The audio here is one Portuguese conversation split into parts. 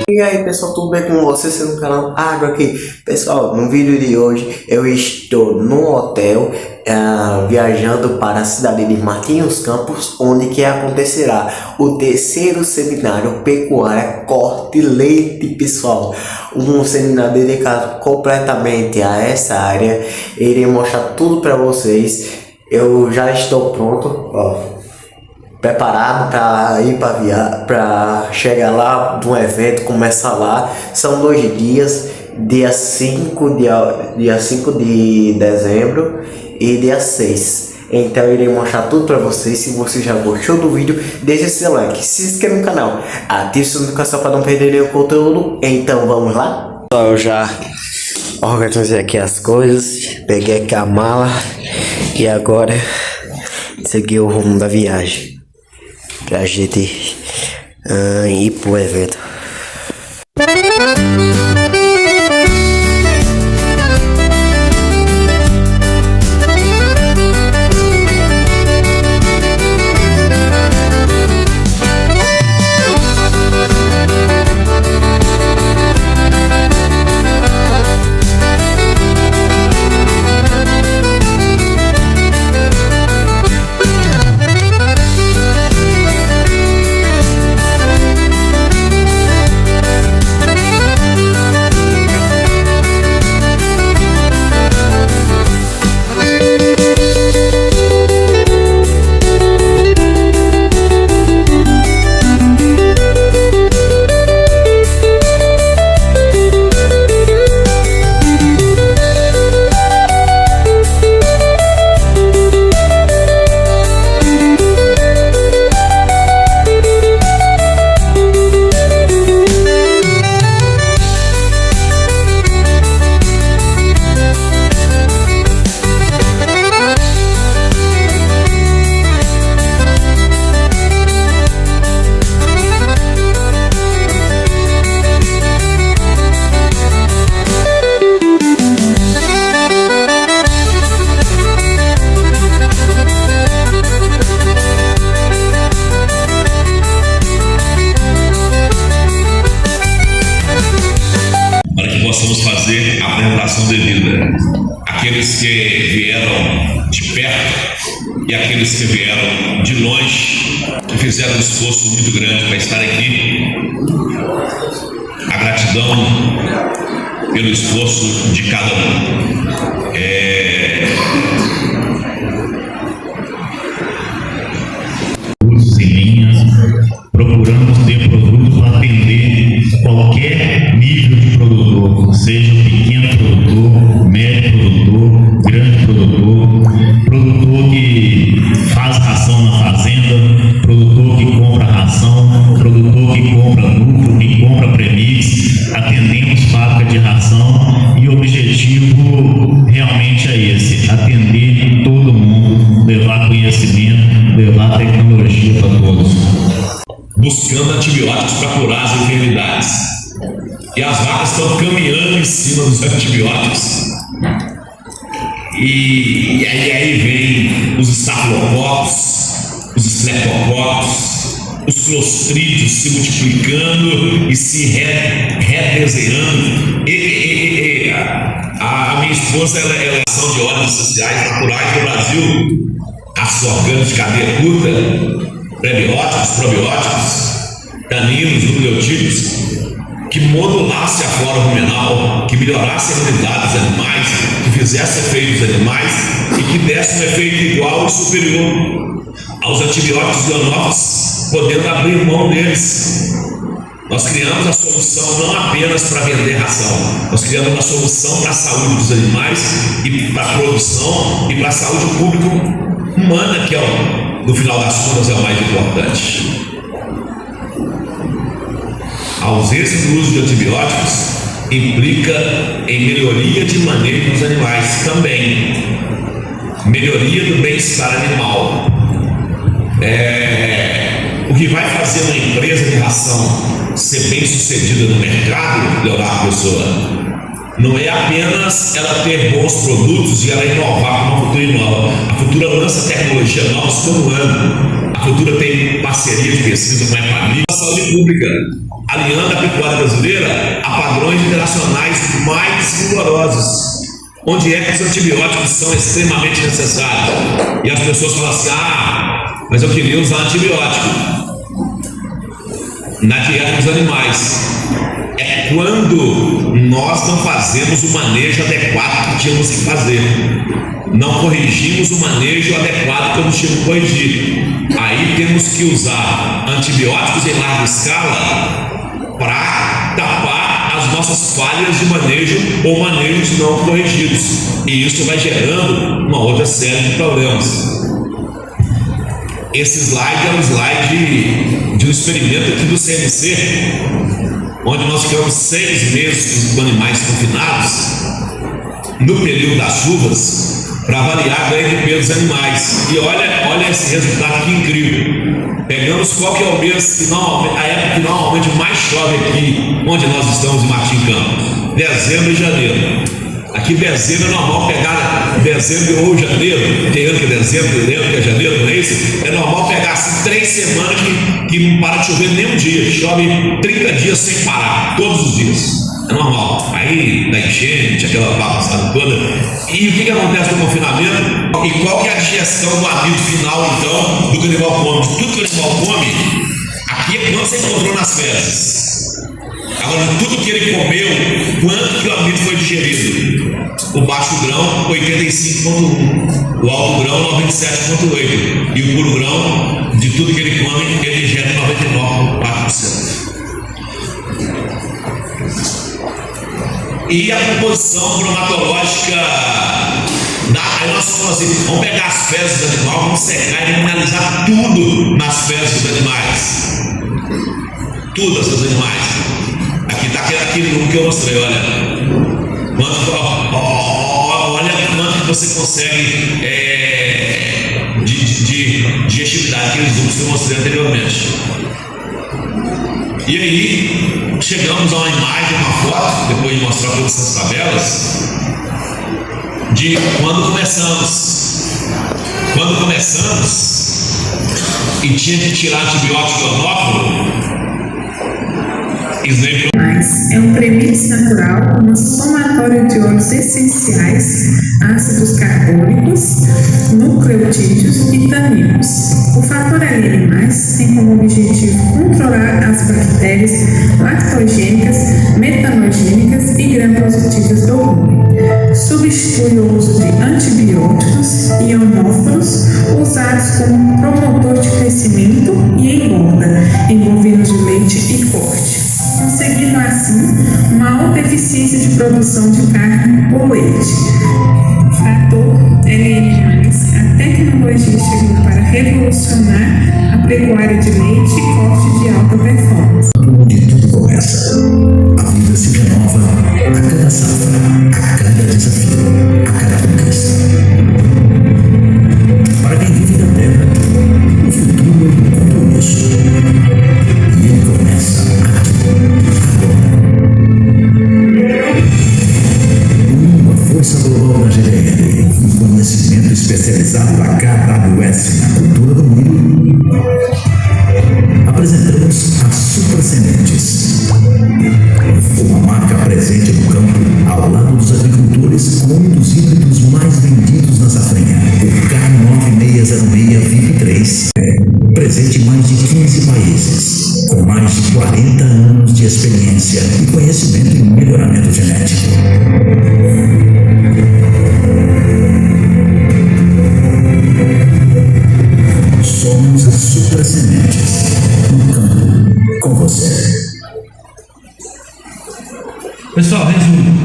E aí pessoal, tudo bem com vocês? No canal Agro aqui. Pessoal, no vídeo de hoje eu estou no hotel viajando para a cidade de Martinhos Campos, onde que acontecerá o terceiro seminário Pecuária Corte Leite, pessoal. Um seminário dedicado completamente a essa área. Irei mostrar tudo para vocês. Eu já estou pronto, ó, preparado para ir para chegar lá no evento, começar lá. São 2 dias, dia 5 de dezembro e dia 6. Então eu irei mostrar tudo para vocês. Se você já gostou do vídeo, deixe seu like, se inscreva no canal, ative a notificação para não perder nenhum conteúdo. Então vamos lá? Eu já organizei aqui as coisas, peguei aqui a mala e agora segui o rumo da viagem pra gente ir pro evento. Possamos fazer a apresentação devida. Aqueles que vieram de perto e aqueles que vieram de longe, que fizeram um esforço muito grande para estar aqui. A gratidão pelo esforço de cada um. Em linha, procuramos ter produtos para atender qualquer nível de produtor, seja o pequeno produtor, médio produtor, grande produtor que faz ração na fazenda, produtor que compra ração, produtor que compra lucro, que compra premix. Atendemos fábrica de ração e o objetivo realmente é esse: atender todo mundo, levar conhecimento, levar tecnologia para todos. Buscando antibióticos para curar as enfermidades. E as vacas estão caminhando em cima dos antibióticos. E aí vem os estafilococos, os estreptococos, os clostrídeos se multiplicando e se redesenhando. A minha esposa ela é ação de óleos essenciais naturais do Brasil, ácidos orgânicos de cadeia curta, prebióticos, probióticos, taninos, nucleotídeos, que modulasse a flora ruminal, que melhorasse a imunidade dos animais, que fizesse efeito dos animais e que desse um efeito igual ou superior aos antibióticos ionóficos, podendo abrir mão deles. Nós criamos a solução não apenas para vender ração, nós criamos uma solução para a saúde dos animais e para a produção e para a saúde pública humana, que no final das contas é o mais importante. A ausência do uso de antibióticos implica em melhoria de manejo dos animais também, melhoria do bem-estar animal. O que vai fazer uma empresa de ração ser bem sucedida no mercado, Leonardo Pessoa, não é apenas ela ter bons produtos e ela inovar como a Futura inova. A Futura lança tecnologia nova todo ano. A Futura tem parceria de pesquisa com a Epamil. saúde pública, alinhando a pecuária brasileira a padrões internacionais mais rigorosos, onde é que os antibióticos são extremamente necessários. E as pessoas falam assim: mas eu queria usar antibiótico na dieta dos animais. É quando nós não fazemos o manejo adequado que tínhamos que fazer, não corrigimos o manejo adequado que nos tínhamos que corrigir. Aí temos que usar antibióticos em larga escala para tapar as nossas falhas de manejo ou manejos não corrigidos, e isso vai gerando uma outra série de problemas. Esse slide é um slide de um experimento aqui do CMC, onde nós ficamos 6 meses com animais confinados no período das chuvas para avaliar a ganho de peso dos animais. E olha esse resultado que incrível. Pegamos qual que é o mês, a época que normalmente mais chove aqui, onde nós estamos em Martim Campos: dezembro e janeiro. Aqui dezembro é normal pegar dezembro ou janeiro, tem ano que é dezembro, tem ano que é janeiro, não é isso? É normal pegar assim 3 semanas que não para de chover nem um dia, chove 30 dias sem parar, todos os dias. É normal. Aí da enchente, aquela bagunçada toda. E o que acontece no confinamento? E qual que é a digestão do amido final, então, do que o animal come? Tudo que o animal come, aqui é quanto você encontrou nas fezes. Agora, tudo que ele comeu, quanto que o amido foi digerido? O baixo grão, 85,1%. O alto grão, 97,8%. E o puro grão, de tudo que ele come, ele digere 99,4%. E a composição bromatológica, aí nós falamos assim: vamos pegar as fezes do animal, vamos secar e vamos analisar tudo nas fezes dos animais. Tudo as dos animais. Aqui está aquele que eu mostrei, olha quanto que você consegue de digestividade, aqueles números que eu mostrei anteriormente. E aí, chegamos a uma imagem, uma foto, depois de mostrar todas essas tabelas, de quando começamos. Quando começamos e tinha que tirar antibiótico do onófilo, é um premix natural, uma somatória de óleos essenciais, ácidos carbônicos, nucleotídeos e taninos. O fator L animais tem como objetivo controlar as bactérias lactogênicas, metanogênicas e gram-positivas do rumen. Substitui o uso de antibióticos e ionóforos usados como promotor de crescimento e engorda em bovinos de leite e corte, conseguindo assim uma alta eficiência de produção de carne ou leite. Fator LN+, a tecnologia chegou para revolucionar a pecuária de leite e corte de alta performance. Onde tudo começa, a vida se renova a cada safra, a cada desafio, a cada conquista. Para quem vive da terra, o futuro é um compromisso. E ele começa agora. Uma força global na GDL, um conhecimento especializado da KWS na cultura do milho. Apresentamos as Super Sementes, uma marca presente no campo, ao lado dos agricultores, com um dos híbridos mais vendidos na safrinha, o K9606 VIP3, presente em mais de 15 países, com mais de 40 anos de experiência e conhecimento em melhoramento genético. Somos as Super Sementes, no campo, com você. Pessoal, resumo.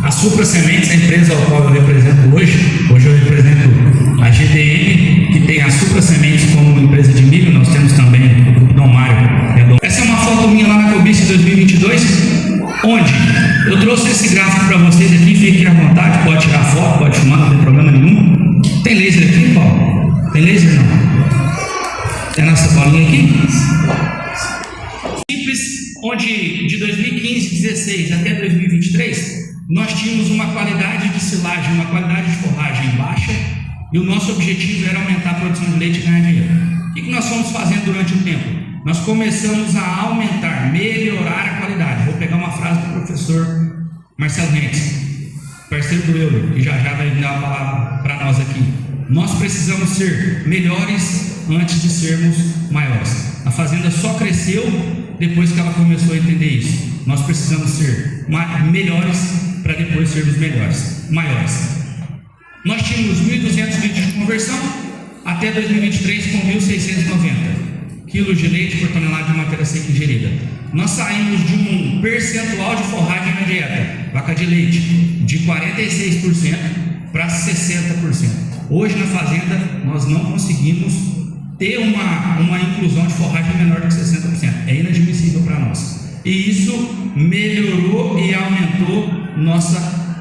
A Supra Sementes, a empresa ao qual eu represento hoje eu represento a GDM, que tem a Supra Sementes como empresa de milho. Nós temos também o Grupo Dom Mário. Essa é uma foto minha lá na Cobice 2022, onde eu trouxe esse gráfico para vocês aqui. Fiquem à vontade, pode tirar foto, pode filmar, não tem problema nenhum. Tem laser aqui, Paulo? Tem laser não? Tem a nossa bolinha aqui? Simples, onde de 2015, 16 até 2023, nós tínhamos uma qualidade de silagem, uma qualidade de forragem baixa, e o nosso objetivo era aumentar a produção de leite e ganhar dinheiro. O que nós fomos fazendo durante o tempo? nós começamos a aumentar, melhorar a qualidade. Vou pegar uma frase do professor Marcelo Rentes, parceiro do Euler, que já vai dar uma palavra para nós aqui. Nós precisamos ser melhores antes de sermos maiores. A fazenda só cresceu depois que ela começou a entender isso. Nós precisamos ser melhores para depois sermos maiores. Nós tínhamos 1.200 litros de conversão até 2023 com 1.690 quilos de leite por tonelada de matéria seca ingerida. Nós saímos de um percentual de forragem na dieta, vaca de leite, de 46% para 60%. Hoje na fazenda nós não conseguimos ter uma inclusão de forragem menor do que 60%. É inadmissível para nós. E isso melhorou e aumentou nossa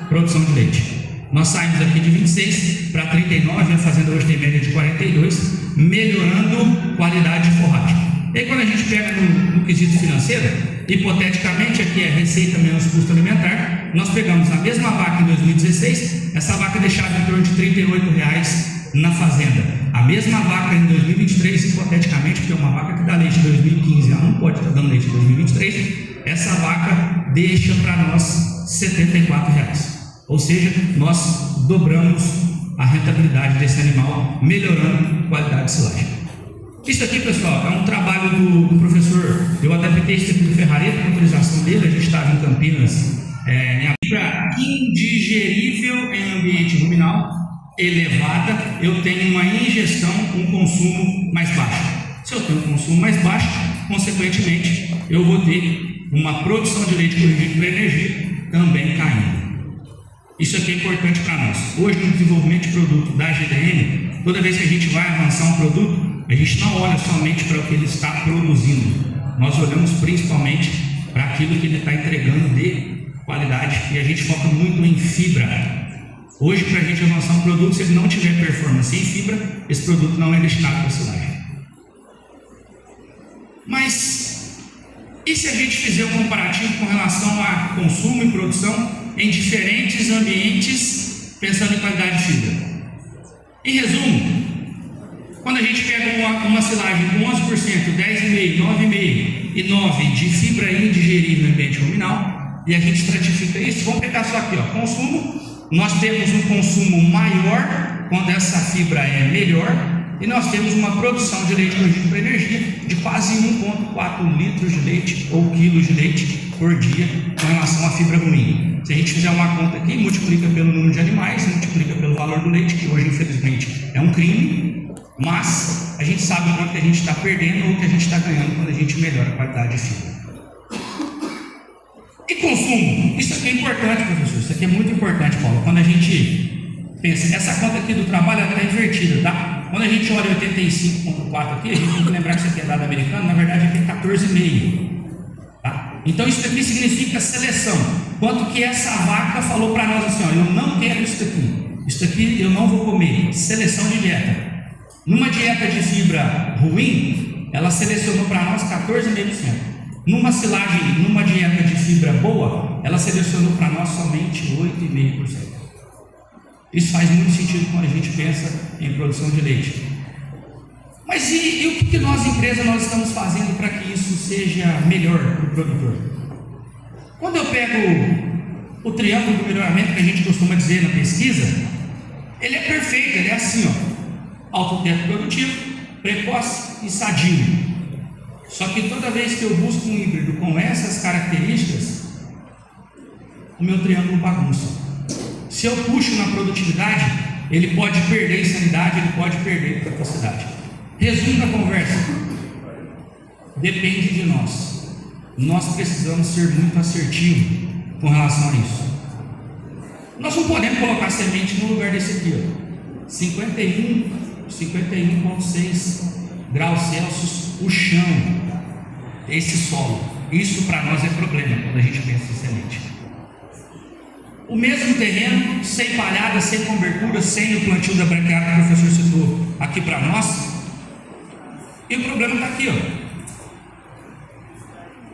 produção de leite. Nós saímos aqui de 26 para 39, a fazenda hoje tem média de 42, melhorando qualidade de forragem. E aí quando a gente pega no quesito financeiro, hipoteticamente aqui é receita menos custo alimentar, nós pegamos a mesma vaca em 2016, essa vaca deixava em torno de R$ 38,00 na fazenda. A mesma vaca em 2023, hipoteticamente, porque é uma vaca que dá leite em 2015, ela não pode estar dando leite em 2023, essa vaca deixa para nós R$ 74,00. Ou seja, nós dobramos a rentabilidade desse animal, melhorando a qualidade de silagem. Isso aqui, pessoal, é um trabalho do professor, eu adaptei isso aqui do Ferrareta, com autorização dele, a gente estava em Campinas, para indigerível em ambiente ruminal elevada, eu tenho uma ingestão, um consumo mais baixo. Se eu tenho um consumo mais baixo, consequentemente, eu vou ter uma produção de leite corrigido por energia também caindo. Isso aqui é importante para nós. Hoje, no desenvolvimento de produto da GDM, toda vez que a gente vai avançar um produto, a gente não olha somente para o que ele está produzindo. Nós olhamos principalmente para aquilo que ele está entregando de qualidade e a gente foca muito em fibra. Hoje, para a gente avançar um produto, se ele não tiver performance em fibra, esse produto não é destinado para silagem. Mas, e se a gente fizer um comparativo com relação a consumo e produção em diferentes ambientes, pensando em qualidade de fibra? Em resumo, quando a gente pega uma silagem com 11%, 10,5%, 9,5% e 9% de fibra indigerível no ambiente ruminal, e a gente estratifica isso, vamos pegar só aqui, ó, consumo. Nós temos um consumo maior quando essa fibra é melhor, e nós temos uma produção de leite corrigido por energia de quase 1,4 litros de leite ou quilos de leite por dia com relação à fibra ruim. Se a gente fizer uma conta aqui, multiplica pelo número de animais, multiplica pelo valor do leite, que hoje infelizmente é um crime, mas a gente sabe o quanto que a gente está perdendo ou o que a gente está ganhando quando a gente melhora a qualidade de fibra. E consumo? Isso aqui é importante, professor, isso aqui é muito importante, Paulo. Quando a gente pensa, essa conta aqui do trabalho está invertida, tá? Quando a gente olha 85,4 aqui, a gente tem que lembrar que isso aqui é dado americano, na verdade aqui é 14,5. Tá? Então isso aqui significa seleção. Quanto que essa vaca falou para nós assim, ó, eu não quero isso aqui eu não vou comer. Seleção de dieta. Numa dieta de fibra ruim, ela selecionou para nós 14,5%. Numa silagem, numa dieta de fibra boa, ela selecionou para nós somente 8,5%. Isso faz muito sentido quando a gente pensa em produção de leite. Mas e o que nós, empresa, nós estamos fazendo para que isso seja melhor para o produtor? Quando eu pego o triângulo do melhoramento que a gente costuma dizer na pesquisa, ele é perfeito, ele é assim, ó, alto teto produtivo, precoce e sadio. Só que toda vez que eu busco um híbrido com essas características, o meu triângulo bagunça. Se eu puxo na produtividade, ele pode perder em sanidade, ele pode perder em capacidade. Resumo da conversa: depende de nós. Nós precisamos ser muito assertivos com relação a isso. Nós não podemos colocar semente no lugar desse aqui, ó. 51,6 graus Celsius o chão, esse solo. Isso para nós é problema quando a gente pensa em semente. O mesmo terreno, sem palhada, sem cobertura, sem o plantio da branqueada que o professor citou aqui para nós. E o problema está aqui, ó.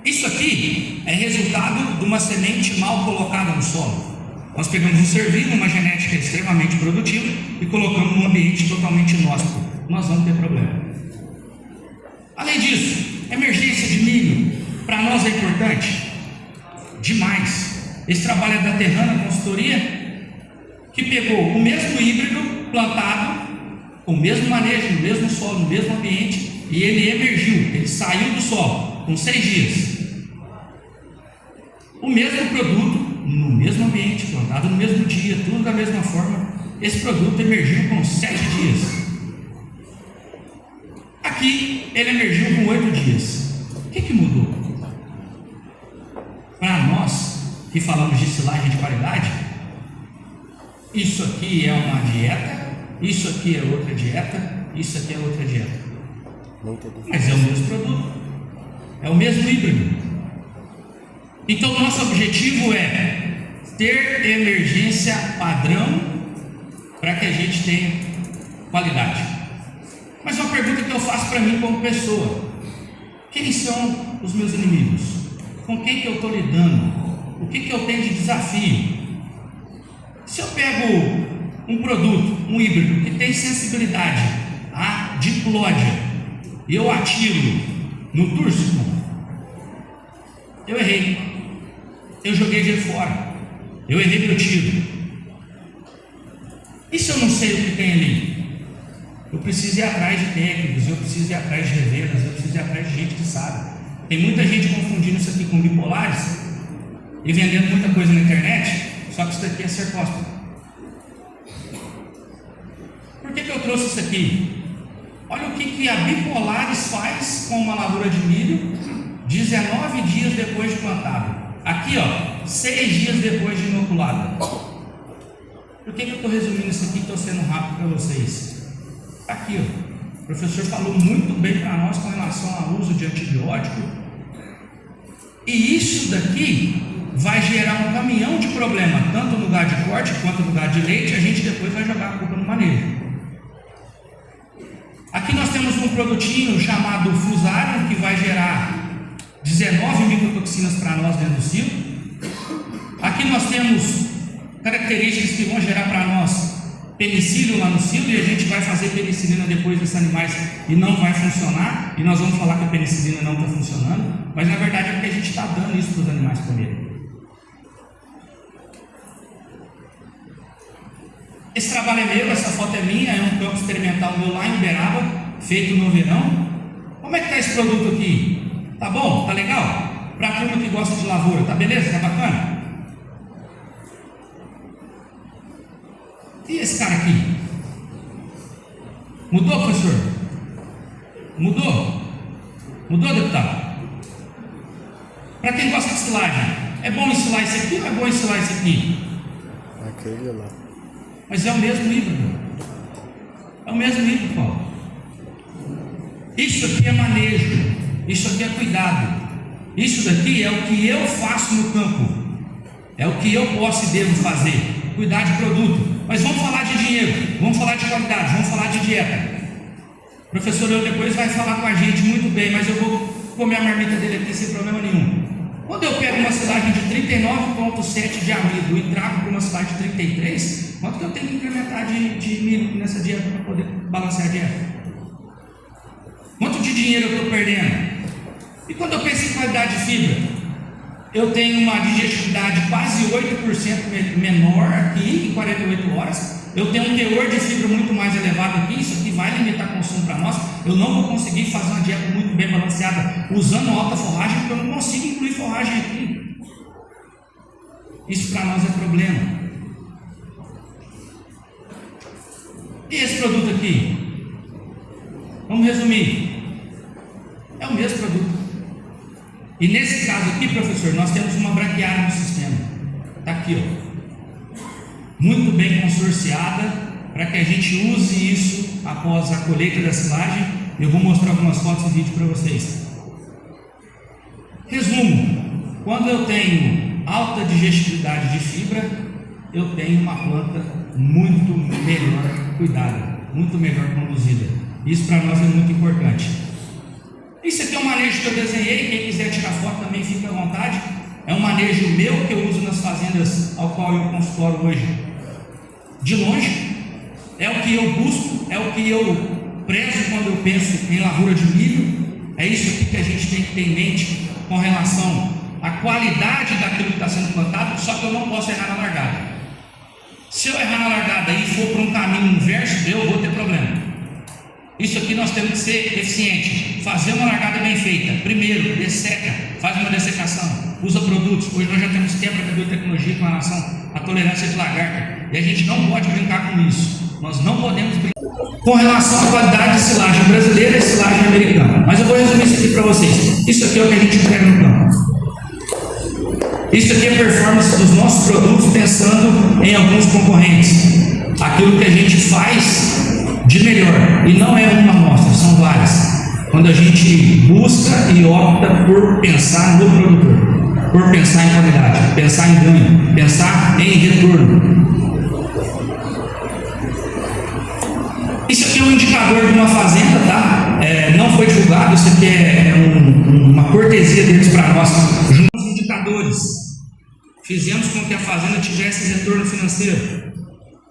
Isso aqui é resultado de uma semente mal colocada no solo. Nós pegamos um ser vivo, uma genética extremamente produtiva e colocamos num ambiente totalmente inóspito. Nós vamos ter problema. Além disso, é nós é importante? Demais. Esse trabalho é da Terrana Consultoria, que pegou o mesmo híbrido plantado, com o mesmo manejo, no mesmo solo, no mesmo ambiente, e ele emergiu, ele saiu do solo com 6 dias. O mesmo produto, no mesmo ambiente, plantado no mesmo dia, tudo da mesma forma, esse produto emergiu com 7 dias. Aqui, ele emergiu com 8 dias. O que mudou? Para nós, que falamos de silagem de qualidade, isso aqui é uma dieta, isso aqui é outra dieta, isso aqui é outra dieta. Mas é o mesmo produto, é o mesmo híbrido. Então, nosso objetivo é ter emergência padrão para que a gente tenha qualidade. Mas uma pergunta que eu faço para mim como pessoa: quem são os meus inimigos? Com quem que eu estou lidando? O que eu tenho de desafio? Se eu pego um produto, um híbrido, que tem sensibilidade a diplódia, e eu atiro no túrcico, eu errei. Eu joguei dinheiro fora. Eu errei meu tiro. E se eu não sei o que tem ali? Eu preciso ir atrás de técnicos, eu preciso ir atrás de revendas, eu preciso ir atrás de gente que sabe. Tem muita gente confundindo isso aqui com bipolares e vendendo muita coisa na internet, só que isso daqui é cercóspora. Por que eu trouxe isso aqui? Olha o que a Bipolares faz com uma lavoura de milho 19 dias depois de plantado. Aqui, ó, 6 dias depois de inoculada. Por que eu estou resumindo isso aqui e estou sendo rápido para vocês? Aqui, ó, o professor falou muito bem para nós com relação ao uso de antibiótico. E isso daqui vai gerar um caminhão de problema, tanto no gado de corte quanto no gado de leite. A gente depois vai jogar a culpa no manejo. Aqui nós temos um produtinho chamado Fusarium, que vai gerar 19 micotoxinas para nós dentro do cio. Aqui nós temos características que vão gerar para nós penicilio lá no cio, e a gente vai fazer penicilina depois desses animais e não vai funcionar, e nós vamos falar que a penicilina não está funcionando, mas na verdade é porque a gente está dando isso para os animais comerem. Esse trabalho é meu, essa foto é minha, é um campo experimental meu lá em Uberaba, feito no verão. Como é que está esse produto aqui? Tá bom? Tá legal? Para a turma que gosta de lavoura, tá beleza? Tá bacana? E esse cara aqui? Mudou, professor? Mudou? Mudou, deputado? Para quem gosta de silagem, é bom ensilar isso aqui ou é bom ensilar isso aqui? Aquele lá. Mas é o mesmo híbrido. É o mesmo híbrido, Paulo. Isso aqui é manejo. Isso aqui é cuidado. Isso daqui é o que eu faço no campo. É o que eu posso e devo fazer. Cuidar de produto. Mas vamos falar de dinheiro, vamos falar de qualidade, vamos falar de dieta. O professor eu depois vai falar com a gente muito bem, mas eu vou comer a marmita dele aqui sem problema nenhum. Quando eu pego uma silagem de 39,7 de amido e trago para uma silagem de 33, quanto que eu tenho que incrementar de milho nessa dieta para poder balancear a dieta? Quanto de dinheiro eu estou perdendo? E quando eu penso em qualidade de fibra, eu tenho uma digestibilidade quase 8% menor aqui em 48 horas. Eu tenho um teor de fibra muito mais elevado aqui. Isso aqui vai limitar o consumo para nós. Eu não vou conseguir fazer uma dieta muito bem balanceada usando alta forragem, porque eu não consigo incluir forragem aqui. Isso para nós é problema. E esse produto aqui? Vamos resumir. É o mesmo produto. E nesse caso aqui, professor, nós temos uma braquiária no sistema. Está aqui, ó. Muito bem consorciada para que a gente use isso após a colheita da silagem. Eu vou mostrar algumas fotos e vídeo para vocês. Resumo: quando eu tenho alta digestibilidade de fibra, eu tenho uma planta muito melhor cuidada, muito melhor conduzida. Isso para nós é muito importante. Isso aqui é um manejo que eu desenhei, quem quiser tirar foto também fica à vontade. É um manejo meu que eu uso nas fazendas ao qual eu consultoro hoje. De longe, é o que eu busco, é o que eu prezo quando eu penso em lavoura de milho. É isso aqui que a gente tem que ter em mente com relação à qualidade daquilo que está sendo plantado, só que eu não posso errar na largada. Se eu errar na largada e for para um caminho inverso, eu vou ter problema. Isso aqui nós temos que ser eficiente, fazer uma largada bem feita. Primeiro, desseca, faz uma dessecação, usa produtos. Hoje nós já temos quebra da biotecnologia com relação à tolerância de lagarta, e a gente não pode brincar com isso. Nós não podemos brincar com relação à qualidade de silagem brasileira e silagem americana. Mas eu vou resumir isso aqui para vocês. Isso aqui é o que a gente entrega no campo. Isso aqui é a performance dos nossos produtos pensando em alguns concorrentes. Aquilo que a gente faz de melhor, e não é uma amostra, são várias. Quando a gente busca e opta por pensar no produtor, por pensar em qualidade, pensar em ganho, pensar em retorno. Isso aqui é um indicador de uma fazenda, tá? Não foi divulgado, isso aqui é uma cortesia deles para nós. Junto aos indicadores, fizemos com que a fazenda tivesse retorno financeiro.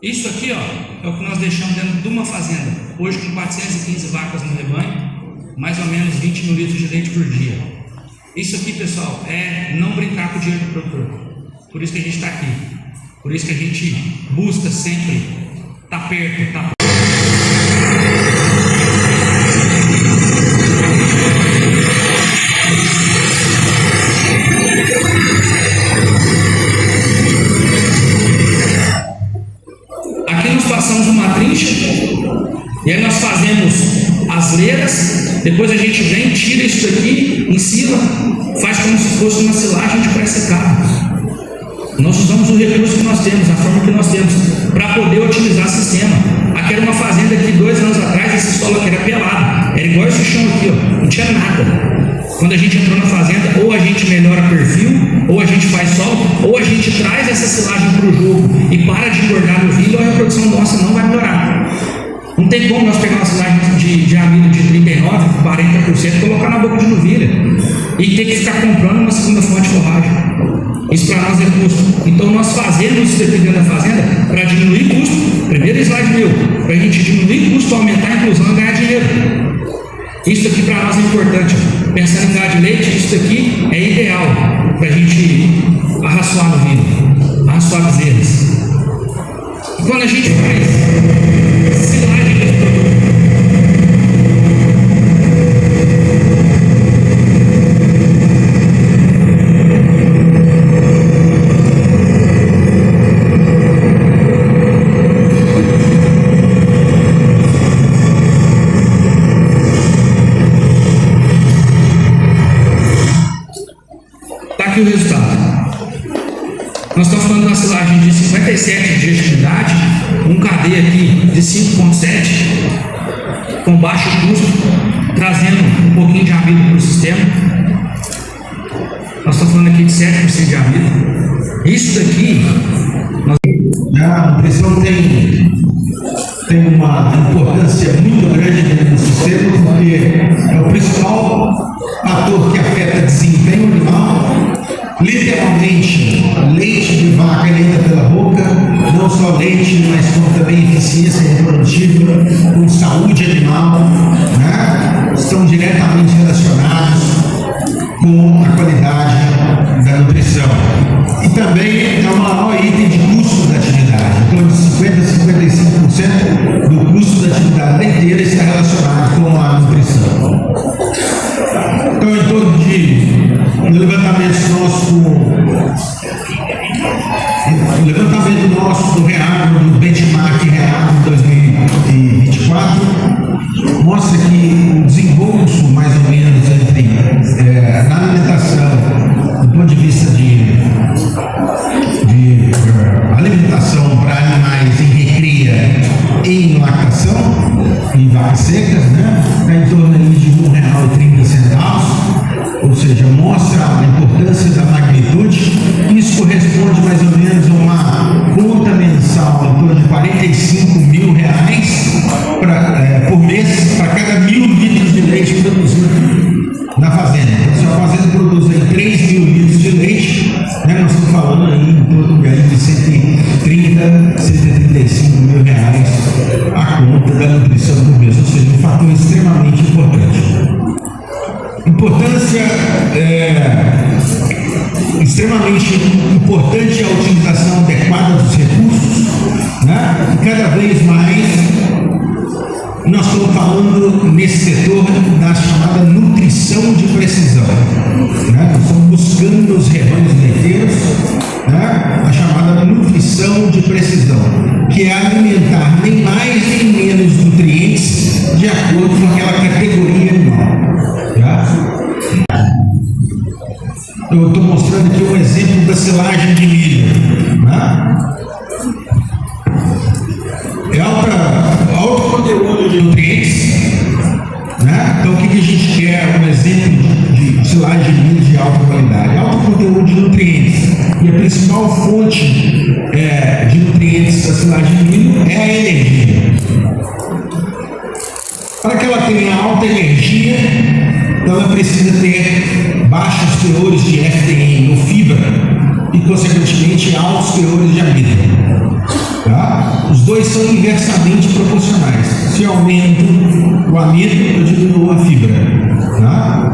Isso aqui, ó, é o que nós deixamos dentro de uma fazenda, hoje com 415 vacas no rebanho, mais ou menos 20 mil litros de leite por dia. Isso aqui, pessoal, é não brincar com o dinheiro do produtor. Por isso que a gente está aqui, por isso que a gente busca sempre estar perto, passamos uma trincha, e aí nós fazemos as leiras, depois a gente vem, tira isso aqui, ensila, faz como se fosse uma silagem de pré-secado. Nós usamos o recurso que nós temos, a forma que nós temos, para poder otimizar o sistema. Aqui era uma fazenda que 2 anos atrás, esse solo aqui era pelado, era igual esse chão aqui, ó, não tinha nada. Quando a gente entrou na fazenda, ou a gente melhora perfil, ou a gente faz solo, ou a gente traz essa silagem para o jogo e para de engordar novilho, ou a reprodução nossa não vai melhorar. Não tem como nós pegar uma silagem de amido de 39%, 40% e colocar na boca de novilha e ter que ficar comprando uma segunda fonte de forragem. Isso para nós é custo. Então nós fazemos isso dentro da fazenda para diminuir custo. Primeiro slide meu, para a gente diminuir custo, aumentar a inclusão e ganhar dinheiro. Isso aqui para nós é importante. Pensando em gado de leite, isso aqui é ideal para a gente arraçoar no vinho, arraçoar bezerras. E quando a gente faz silagem desse produto, aqui o resultado. Nós estamos falando de uma silagem de 57 dias de atividade, um cadeia aqui de 5,7, com baixo custo, trazendo um pouquinho de amido para o sistema. Nós estamos falando aqui de 7% de amido. Isso daqui, a nutrição tem uma importância muito grande dentro do sistema, porque é o principal fator que afeta o desempenho animal. Literalmente, leite de vaca entra pela boca, não só leite, mas como também eficiência reprodutiva, com saúde animal, né? Estão diretamente relacionados com a qualidade da nutrição. E também é o maior item de custo da atividade. Então, de 50% a 55% do custo da atividade inteira está relacionado com a nutrição. Então, em torno de no levantamento nosso do REAGRO, do benchmark REAGRO 2024, mostra que o desembolso, mais ou menos, na alimentação, do ponto de vista de alimentação para animais em recria e em lactação, em vacas secas, né, está em torno de R$1,30. Ou seja, mostra a importância da magnitude. Isso corresponde mais ou menos a uma conta mensal em torno de R$45 mil por mês para cada 1.000 litros de leite produzido extremamente importante a utilização adequada dos recursos, né? E cada vez mais nós estamos falando nesse setor da chamada nutrição de precisão, né? Nós estamos buscando nos rebanhos leiteiros, né, a chamada nutrição de precisão, que é alimentar nem mais nem menos nutrientes de acordo com aquela categoria animal. Tá? Eu estou mostrando aqui um exemplo da silagem de milho. Né? É alto conteúdo de nutrientes. Né? Então, o que a gente quer? Um exemplo de silagem de milho de alta qualidade. Alto conteúdo de nutrientes. E a principal fonte de nutrientes da silagem de milho é a energia. Para que ela tenha alta energia, ela precisa ter baixos teores de FTN ou fibra e, consequentemente, altos teores de amido. Tá? Os dois são inversamente proporcionais. Se eu aumento o amido, eu diminuo a fibra. Tá?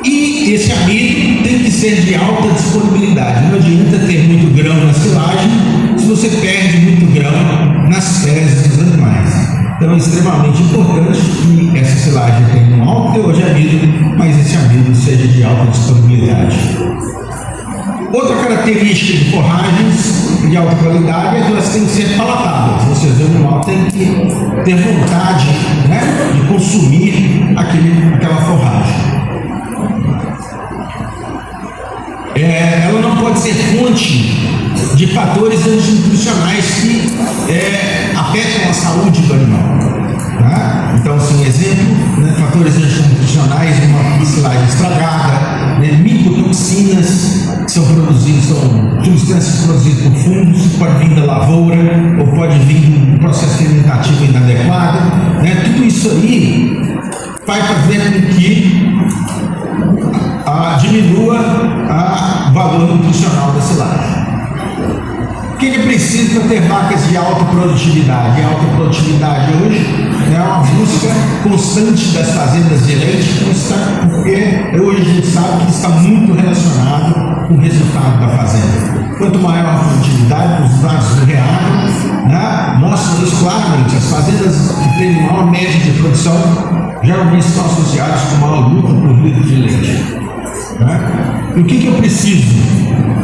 E esse amido tem que ser de alta disponibilidade. Não adianta ter muito grão na silagem se você perde muito grão nas fezes dos animais. Então é extremamente importante que essa silagem tenha um alto teor de amido, mas esse amido seja de alta disponibilidade. Outra característica de forragens de alta qualidade é que elas têm que ser palatáveis, ou seja, o animal tem que ter vontade, né, de consumir aquela forragem. Ela não pode ser fonte de fatores antinutricionais que afetam a saúde do animal. Tá? Então, assim, exemplo, né, fatores antinutricionais, uma silagem estragada, né, micotoxinas, que são substâncias produzidas por fungos, pode vir da lavoura, ou pode vir de um processo fermentativo inadequado. Né? Tudo isso aí vai fazer com que diminua o valor nutricional da silagem. O que é preciso para ter vacas de alta produtividade? E a alta produtividade hoje é uma busca constante das fazendas de leite, porque hoje a gente sabe que está muito relacionado com o resultado da fazenda. Quanto maior a produtividade, os dados do Reagro, né, mostram isso claramente. As fazendas que têm maior média de produção geralmente estão associadas com maior lucro por litro de leite. Né? E o que eu preciso?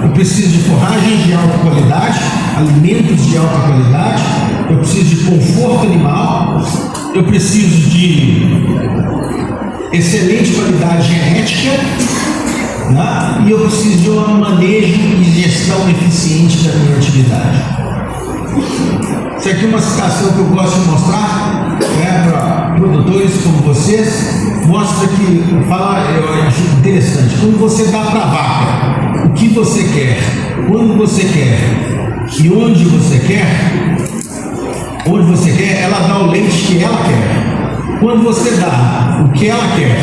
Eu preciso de forragens de alta qualidade, alimentos de alta qualidade, eu preciso de conforto animal, eu preciso de excelente qualidade genética, né? E eu preciso de um manejo e gestão eficiente da minha atividade. Isso aqui é uma citação que eu gosto de mostrar para produtores como vocês. Mostra que, eu acho interessante, quando você dá para a vaca o que você quer, quando você quer e onde você quer, ela dá o leite que ela quer. Quando você dá o que ela quer,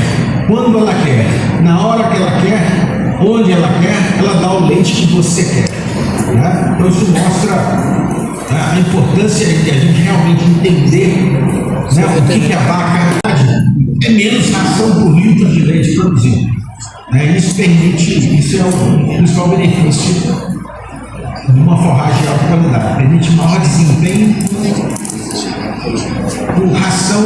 quando ela quer, na hora que ela quer, onde ela quer, ela dá o leite que você quer. Né? Então isso mostra a importância de a gente realmente entender, né, o que a vaca é menos ração por litro de leite produzido. Né? Isso é o principal benefício de uma forragem de alta qualidade. Permite maior desempenho por ração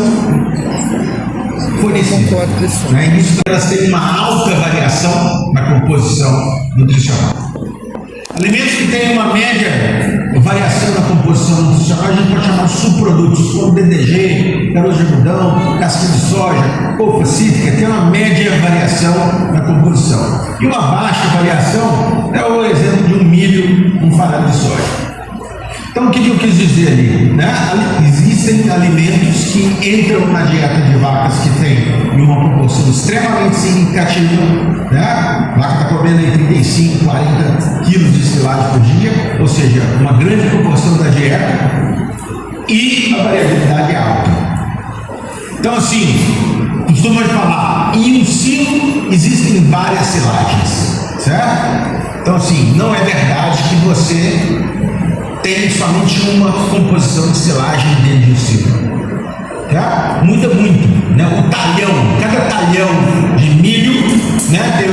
fornecida. Né? Isso elas têm uma alta variação na composição nutricional. Alimentos que têm uma média variação na composição nutricional, a gente pode chamar de subprodutos, como DDG, caroço de algodão, casca de soja, polpa cítrica, tem uma média variação na composição. E uma baixa variação é o exemplo de um milho, um farelo de soja. Então, o que eu quis dizer ali? Né? Existem alimentos que entram na dieta de vacas que tem uma proporção extremamente significativa. Né? A vaca está comendo aí 35, 40 quilos de silagem por dia, ou seja, uma grande proporção da dieta, e a variabilidade é alta. Então, assim, costuma falar, em um silo existem várias silagens, certo? Então, assim, não é verdade que você tem somente uma composição de silagem dentro de um silo. Tá? Muda muito, né? O talhão, cada talhão de milho, né, tem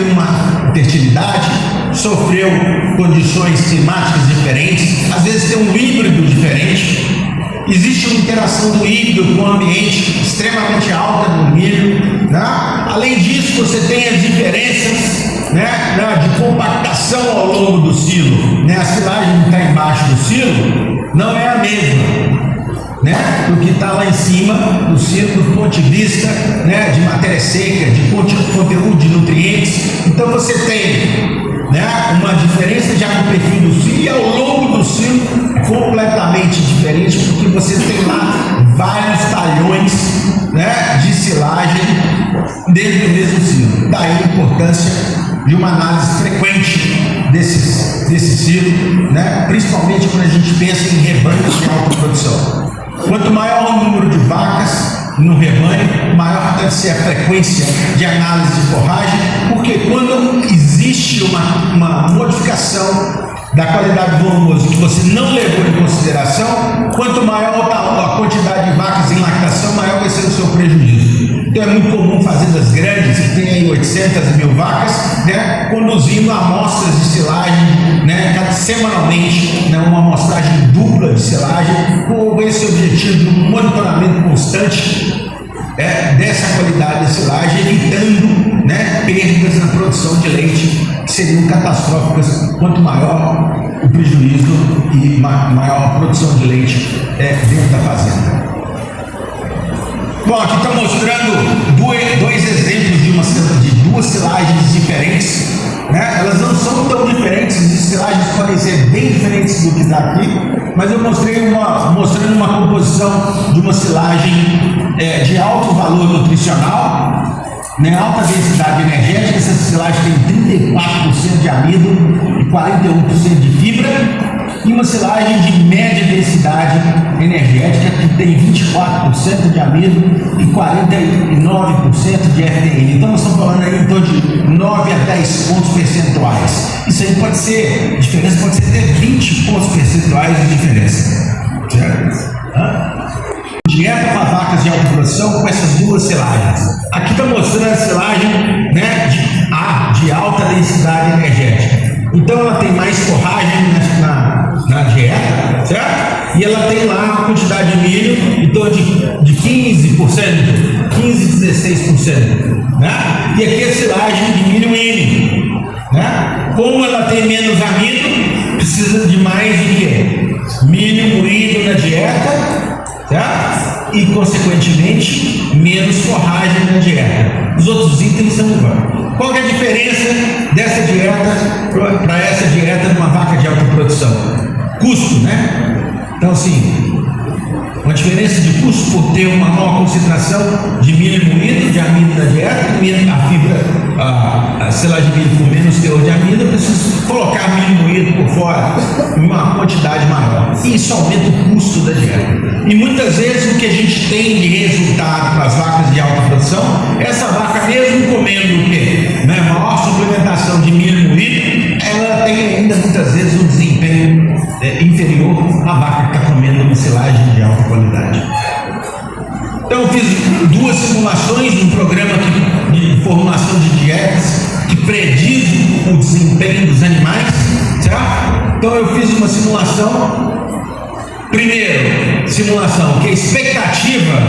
sofreu condições climáticas diferentes, às vezes tem um híbrido diferente. Existe uma interação do híbrido com o ambiente extremamente alta no milho, né? Além disso, você tem as diferenças, né, de compactação ao longo do silo, né? A silagem que está embaixo do silo não é a mesma, né, do que está lá em cima do silo, do ponto de vista, né, de matéria seca, de conteúdo de nutrientes. Então você tem, né, uma diferença já no perfil do silo e ao longo do silo completamente diferente, porque você tem lá vários talhões, né, de silagem dentro do mesmo silo. Daí a importância de uma análise frequente desse silo, né, principalmente quando a gente pensa em rebanhos de alta produção. Quanto maior o número de vacas no rebanho, maior deve ser a frequência de análise de forragem, porque quando existe uma modificação da qualidade volumosa que você não levou em consideração, quanto maior a quantidade de vacas em lactação, maior vai ser o seu prejuízo. Então é muito comum fazendas grandes, que tem aí 800 mil vacas, né, conduzindo amostras de silagem, né, semanalmente, né, uma amostragem dupla de silagem, com esse objetivo de um monitoramento constante dessa qualidade de silagem, evitando, né, perdas na produção de leite, que seriam catastróficas quanto maior o prejuízo e maior a produção de leite dentro da fazenda. Bom, aqui está mostrando dois exemplos de duas silagens diferentes, né? Elas não são tão diferentes, as silagens podem ser bem diferentes do que está aqui, mas eu mostrando uma composição de uma silagem de alto valor nutricional, né, alta densidade energética. Essa silagem tem 34% de amido e 41% de fibra, e uma silagem de média densidade energética que tem 24% de amido e 49% de FTN. Então nós estamos falando aí em torno de 9 a 10 pontos percentuais. Isso aí pode ser, a diferença pode ser até 20 pontos percentuais de diferença. Certo? Dieta para vacas de alta produção com essas duas silagens. Aqui está mostrando a silagem, né, de alta densidade energética. Então ela tem mais forragem na dieta, certo? E ela tem lá uma quantidade de milho em torno de 15%, 15-16%, né? E aqui a silagem de milho N, né? Como ela tem menos amido, precisa de mais de quê? Milho moído na dieta, certo? E consequentemente menos forragem na dieta. Os outros itens são iguais. Qual que é a diferença dessa dieta para essa dieta de uma vaca de alta produção? Custo, né? Então, assim, uma diferença de custo por ter uma maior concentração de milho moído, de amido na dieta, a fibra, a silagem de milho com menos teor de amido, eu preciso colocar milho moído por fora em uma quantidade maior. E isso aumenta o custo da dieta. E muitas vezes o que a gente tem de resultado para as vacas de alta produção, essa vaca mesmo comendo o quê? Né, maior suplementação de milho moído, ela tem ainda muitas vezes um desempenho inferior à vaca que está comendo uma silagem de alta qualidade. Então eu fiz duas simulações num programa de formulação de dietas que prediz o desempenho dos animais, certo? Então eu fiz uma simulação. Primeiro, simulação que a expectativa,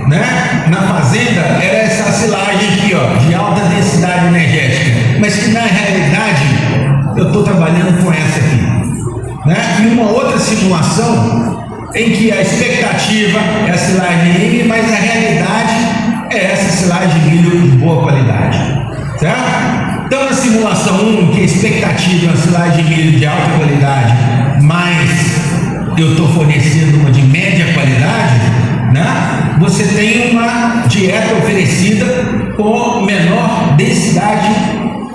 né, na fazenda era essa silagem aqui, ó, de alta densidade energética, mas que na realidade eu estou trabalhando com essa aqui, né? E uma outra simulação em que a expectativa é a silagem N, mas a realidade é essa silagem de milho de boa qualidade, certo? Então na simulação 1, que a expectativa é a silagem de milho de alta qualidade, mas eu estou fornecendo uma de média qualidade, né? Você tem uma dieta oferecida com menor densidade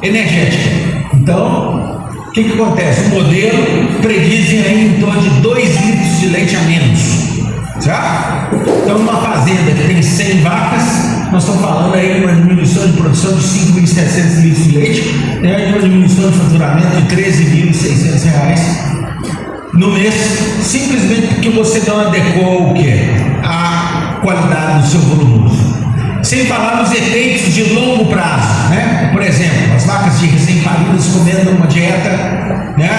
energética. Então, o que acontece? O modelo prediz aí em torno de 2 litros de leite a menos, certo? Então, numa fazenda que tem 100 vacas, nós estamos falando aí de uma diminuição de produção de 5.700 litros de leite, né? Uma diminuição de faturamento de R$13.600 no mês, simplesmente porque você não adequou o quê? qualidade do seu volumoso. Sem falar nos efeitos de longo prazo, né? Por exemplo, exemplo, as vacas de recém-paridas comendo uma dieta, né,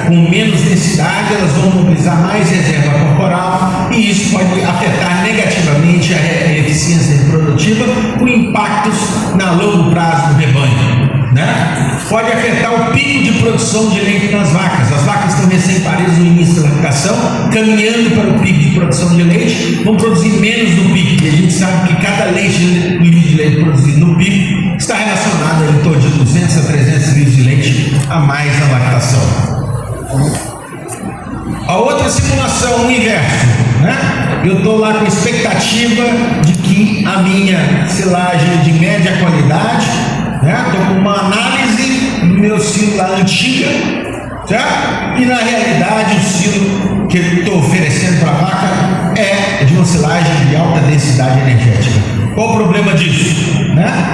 com menos densidade, elas vão mobilizar mais reserva corporal e isso pode afetar negativamente a eficiência reprodutiva, com impactos na longo prazo do rebanho. Né? Pode afetar o pico de produção de leite nas vacas. As vacas estão recém-paridas no início da lactação, caminhando para o pico de produção de leite, vão produzir menos no pico. E a gente sabe que cada litro de leite produzido no pico está relacionado a em torno de 200 a 300 litros de leite a mais na lactação. A outra simulação, o inverso, né? Eu estou lá com expectativa de que a minha silagem de média qualidade, estou com uma análise do meu silo lá antiga, certo? E na realidade o silo que eu estou oferecendo para a vaca é de uma silagem de alta densidade energética. Qual o problema disso?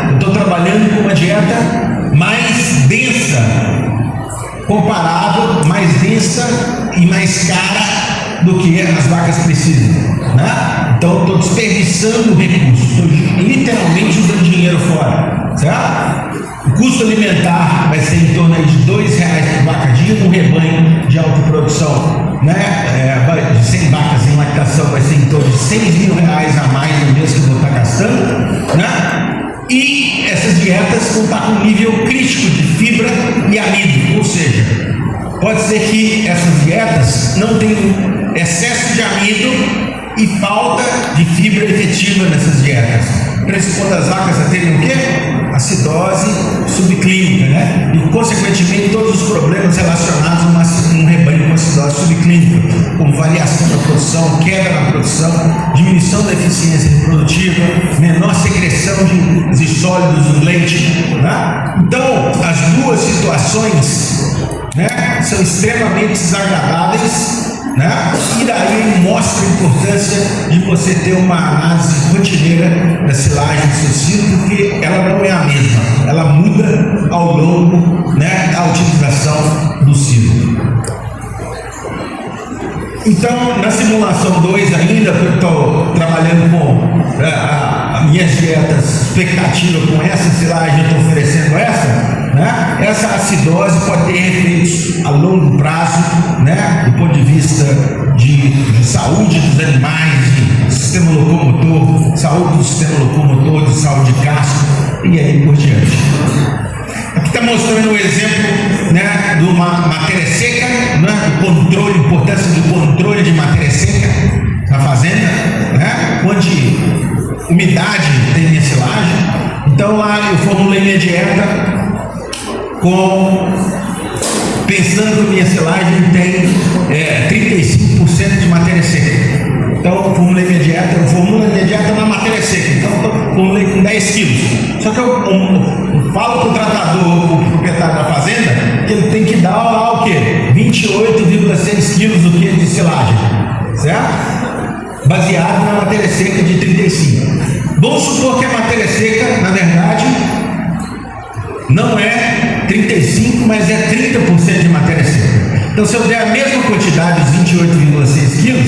Eu estou trabalhando com uma dieta mais densa, comparável, mais densa e mais cara do que as vacas precisam. Então estou desperdiçando o recurso, estou literalmente jogando dinheiro fora, certo? O custo alimentar vai ser em torno de R$ 2,00 por vaca dia, no rebanho de alta produção, de 100 vacas em lactação vai ser em torno de R$ 6.000 a mais no mês que eu vou estar gastando, E essas dietas vão estar com um nível crítico de fibra e amido, ou seja, pode ser que essas dietas não tenham excesso de amido e falta de fibra efetiva nessas dietas, pressupondo as vacas a terem o quê? Acidose subclínica, E consequentemente todos os problemas relacionados a um rebanho com acidose subclínica, como variação da produção, queda na produção, diminuição da eficiência reprodutiva, menor secreção de sólidos no leite, Então, as duas situações, são extremamente desagradáveis. E daí mostra a importância de você ter uma análise rotineira da silagem do seu silo, porque ela não é a mesma, ela muda ao longo da utilização do silo. Então, na simulação 2 ainda, eu estou trabalhando com as minhas dietas, expectativa com essa silagem, eu estou oferecendo essa acidose pode ter efeitos a longo prazo, do ponto de vista de saúde dos animais, de sistema locomotor, saúde do sistema locomotor, de saúde de casco e aí por diante. Aqui está mostrando o exemplo de uma matéria seca, o controle, a importância do controle de matéria seca na fazenda, onde umidade tem minha silagem. Então lá eu formulei minha dieta pensando que minha silagem tem 35% de matéria seca. Então eu formulei minha dieta, na matéria seca. Então eu formulei com 10 quilos. Só que eu falo para o tratador, o proprietário da fazenda, que ele tem que dar lá o quê? 28,6 quilos do que de silagem, certo? Baseado na matéria seca de 35. Vamos supor que a matéria seca, na verdade, não é 35, mas é 30% de matéria seca. Então, se eu der a mesma quantidade, os 28,6 quilos,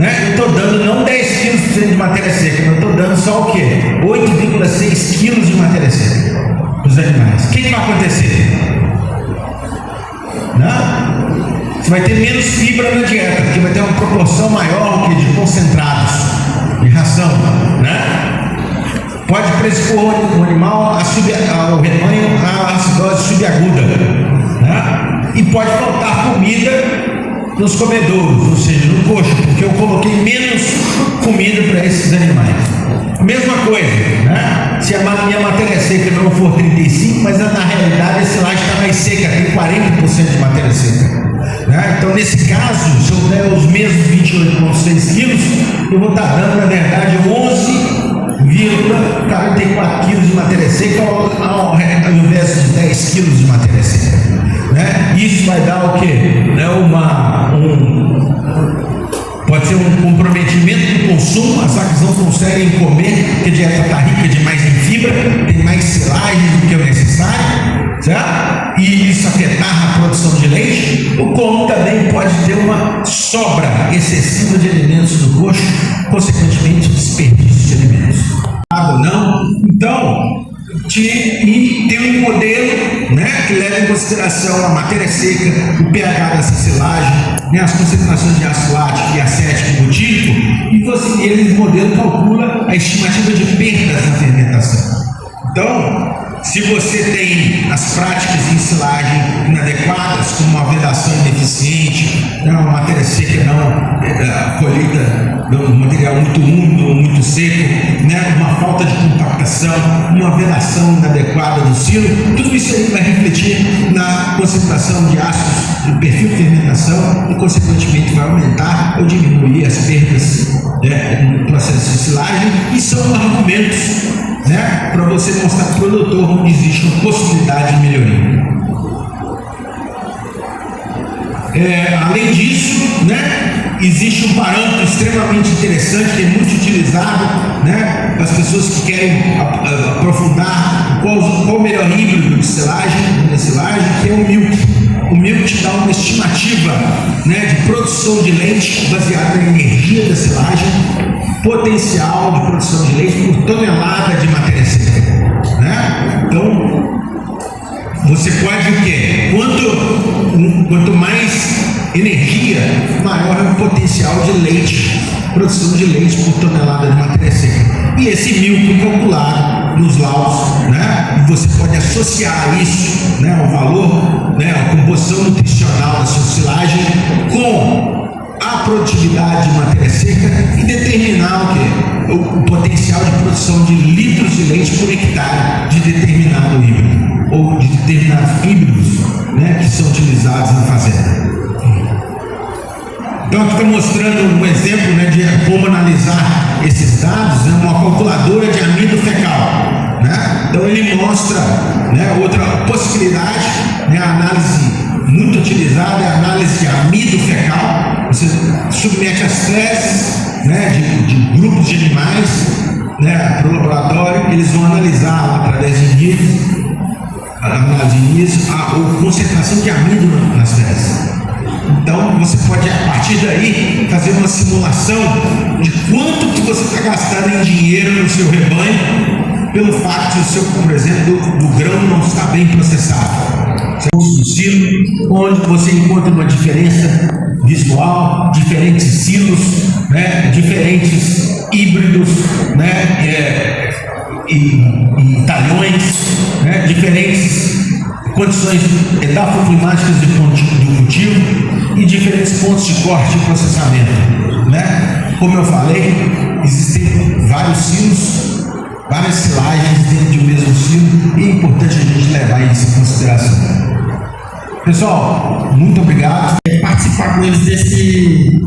eu estou dando não 10 quilos de matéria seca, eu estou dando só o quê? 8,6 quilos de matéria seca para os animais. O que vai acontecer? Você vai ter menos fibra na dieta, porque vai ter uma proporção maior de concentrados, de ração, Pode predispor o animal ao rebanho a acidose subaguda, E pode faltar comida nos comedouros, ou seja, no coxo, porque eu coloquei menos comida para esses animais. A mesma coisa, se a minha matéria seca não for 35, mas na realidade a silagem está mais seca, tem 40% de matéria seca. Então, nesse caso, se eu der os mesmos 28,6 quilos, eu vou estar dando, na verdade, 11,44 quilos de matéria seca ao invés de 10 quilos de matéria seca. Isso vai dar o quê? Pode ser um comprometimento do consumo, as vacas não conseguem comer, porque a dieta está rica demais em fibra, tem mais silagem do que o necessário, certo? E isso afetar a produção de leite, ou como também pode ter uma sobra excessiva de alimentos do coxo, consequentemente desperdício de alimentos. Não? Então, e tem um modelo, né, que leva em consideração a matéria seca, o pH dessa silagem, né, as concentrações de ácido lático e acético butírico, e ele, o modelo calcula a estimativa de perdas na fermentação. Então, se você tem as práticas de ensilagem inadequadas, como uma vedação ineficiente, né, uma matéria seca não colheita de um material muito úmido, muito seco, né, uma falta de compactação, uma vedação inadequada do silo, tudo isso aí vai refletir na concentração de ácidos do perfil de fermentação e, consequentemente, vai aumentar ou diminuir as perdas, né, no processo de ensilagem, e são argumentos, né, para você mostrar para o produtor onde existe uma possibilidade de melhoria. Além disso, né, existe um parâmetro extremamente interessante que é muito utilizado, né, para as pessoas que querem aprofundar qual o melhor híbrido de silagem, que é o milk. O milk dá uma estimativa, né, de produção de leite baseada na energia da silagem, potencial de produção de leite por tonelada de matéria seca, né? Então, você pode o quê? Quanto mais energia, maior é o potencial de leite, produção de leite por tonelada de matéria seca. E esse milk calculado nos laudos, né? Você pode associar isso, né, ao valor, né, a composição nutricional da sua silagem com a produtividade de matéria seca e determinar o quê? O potencial de produção de litros de leite por hectare de determinado híbrido ou de determinados híbridos, né, que são utilizados na fazenda. Então aqui está mostrando um exemplo, né, de como analisar esses dados, né, uma calculadora de amido fecal, né? Então ele mostra, né, outra possibilidade, né, a análise muito utilizada é a análise de amido fecal. Você submete as fezes, né, de grupos de animais, né, para o laboratório, eles vão analisar através de níveis, a concentração de amido nas fezes. Então você pode, a partir daí, fazer uma simulação de quanto que você está gastando em dinheiro no seu rebanho pelo fato de o seu, por exemplo, do grão não estar bem processado. Do silo, onde você encontra uma diferença visual, diferentes silos, né, diferentes híbridos, né, e talhões, né, diferentes condições edafoclimáticas do cultivo e diferentes pontos de corte e processamento, né? Como eu falei, existem vários silos, várias silagens dentro de um mesmo silo, e é importante a gente levar isso em consideração. Pessoal, muito obrigado. Participar com eles desse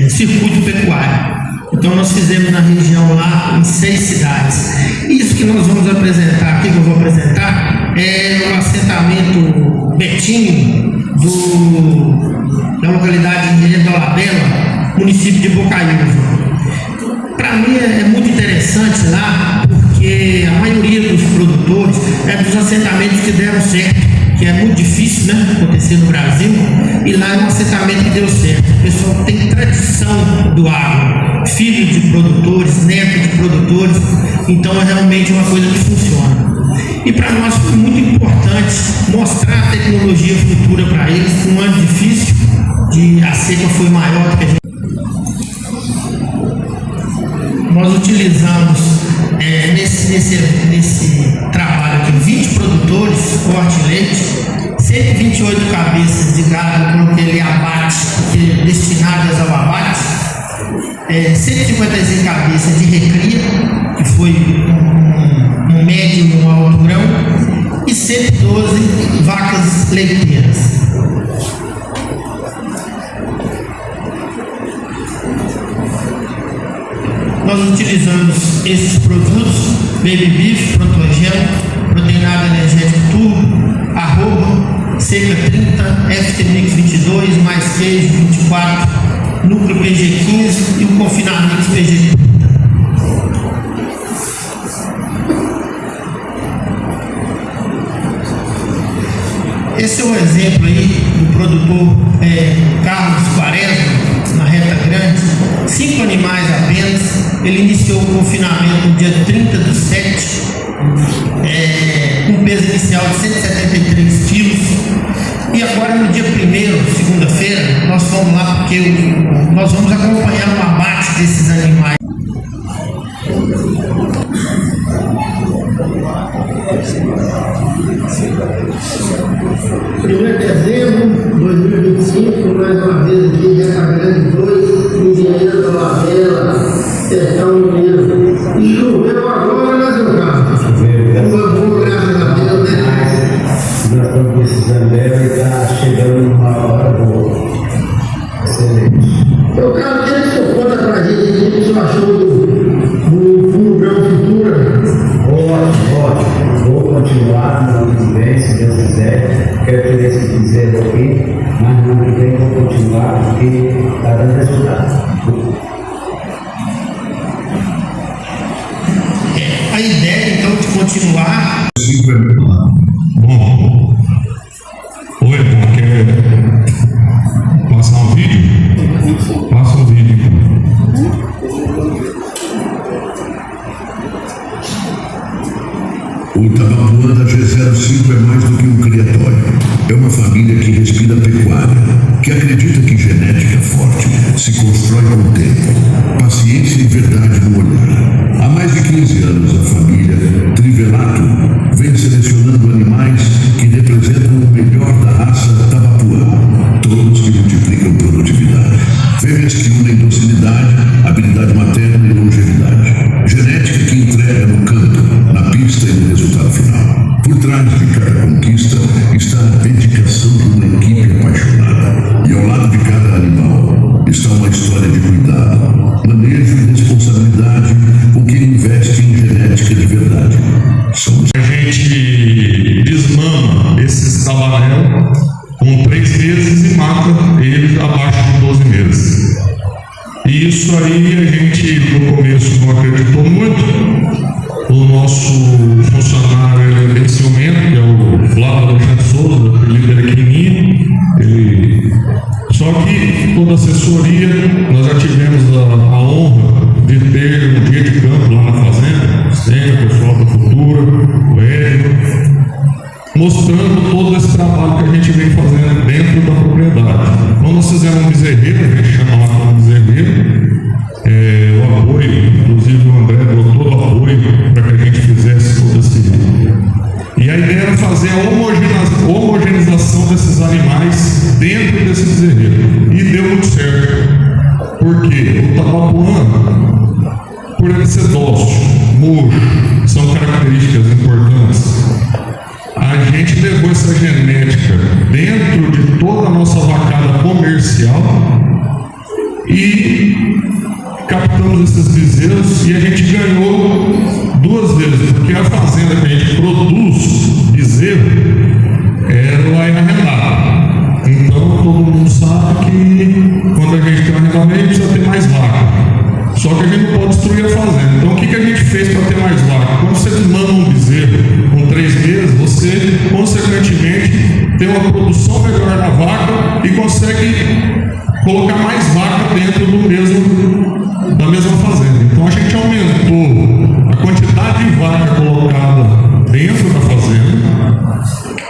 circuito pecuário. Então nós fizemos na região lá em 6 cidades. Isso que nós vamos apresentar aqui, que eu vou apresentar, é um assentamento Betinho da localidade de Engenheiro da Labela, município de Bocaiúva. Para mim é muito interessante lá, porque a maioria dos produtores é dos assentamentos que deram certo, que é muito difícil, né, acontecer no Brasil, e lá é um assentamento que deu certo. O pessoal tem tradição do agro, filho de produtores, neto de produtores, então é realmente uma coisa que funciona. E para nós foi muito importante mostrar a tecnologia futura para eles, um ano difícil, a seca foi maior do que a gente. Nós utilizamos nesse trabalho aqui 20 produtores, corte e leite, 128 cabeças de gado com aquele abate, destinadas ao abate, 155 cabeças de recria, que foi um médio e um alto grão, e 112 vacas leiteiras. Nós utilizamos esses produtos, Baby Beef, Protogel, Proteinado Energético Turbo, Arroba, Seca 30, FT-Mix 22, mais queijo 24, Núcleo PG15 e o Confinamento PG30. Esse é um exemplo aí do produtor Carlos Quaresma, na Reta Grande, 5 animais apenas. Ele iniciou o confinamento no dia 30/7 peso inicial de 173 quilos. E agora, no dia 1º, segunda-feira, nós fomos lá porque nós vamos acompanhar o abate desses animais. Primeiro de dezembro de 2025, mais uma vez aqui, Guerra Grande 2, Engenheiro da Lavela, Sertão Mineiro. E choveu agora, né, seu Carlos? Foi bom, graças a Deus, né? Nós estamos precisando dela e está chegando uma hora boa. Excelente. Eu quero que você conta pra gente o que você achou do Fundão Futura. Ótimo. Vou continuar no ano que vem, se Deus quiser. Quero ter esse dizer aqui, mas no ano que vem vou continuar porque está dando resultado. A ideia então de continuar. Bom, oi, quer passar um vídeo? Passa um vídeo. O Tabapuã da G05 é mais do que um criatório. É uma família que respira pecuária, que acredita que genética forte se constrói ao tempo. Paciência e verdade no olhar. Há mais de 15 anos, a família Trivelato vem selecionando animais que representam o melhor da raça Tabapuã. Todos que multiplicam produtividade. Fêmeas que unem docilidade, habilidade materna e longevidade. Genética que entrega no campo, na pista e no resultado final. Por trás de cada conquista está a dedicação de uma equipe apaixonada. E ao lado de cada animal está uma história de cuidado, manejo e responsabilidade com quem investe em genética de verdade. A gente desmama esses tabanel com 3 meses e mata eles abaixo de 12 meses. E isso aí a gente no começo não acreditou muito. O nosso funcionário de ciumento, que é o Flávio Alexandre Souza, líder aqui em Nia, só que toda a assessoria, nós já tivemos a honra de ter um dia de campo lá na fazenda, sempre o pessoal da Futura, o Hélio, mostrando todo esse trabalho que a gente vem fazendo dentro da propriedade. Então nós fizemos um bezerreiro, a gente chama lá como bezerreiro, o apoio, inclusive o André deu todo o apoio para que a gente fizesse todo esse. E a ideia era fazer a homogeneização desses animais dentro desse bezerreiro. E deu muito certo. Porque o Tabapuã, por ele ser dócil, murcho, são características importantes. A gente levou essa genética dentro de toda a nossa vacada comercial e captamos esses bezerros e a gente ganhou 2 vezes, porque a fazenda que a gente produz bezerro, ela é arrendada. Então todo mundo sabe que quando a gente tem um arrendamento, a gente precisa ter mais vaca. Só que a gente não pode destruir a fazenda. Então o que a gente fez para ter mais vaca? Quando você manda um bezerro com 3 meses, você consequentemente tem uma produção melhor na vaca e consegue colocar mais vaca dentro da mesma fazenda. Então a gente aumentou a quantidade de vaca colocada dentro da fazenda,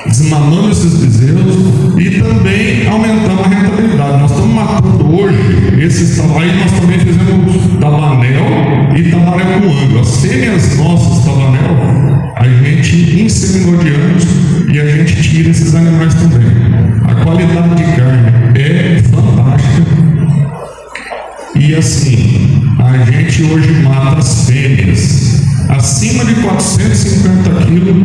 desmamando esses bezerros e também aumentando a rentabilidade. Nós estamos matando hoje esses tabanel, nós também fizemos tabanel e tabanel com ângulo. As fêmeas nossas tabanel, a gente inseminou de anos e a gente tira esses animais também. A qualidade de carne é fantástica. E assim, a gente hoje mata as fêmeas acima de 450 quilos,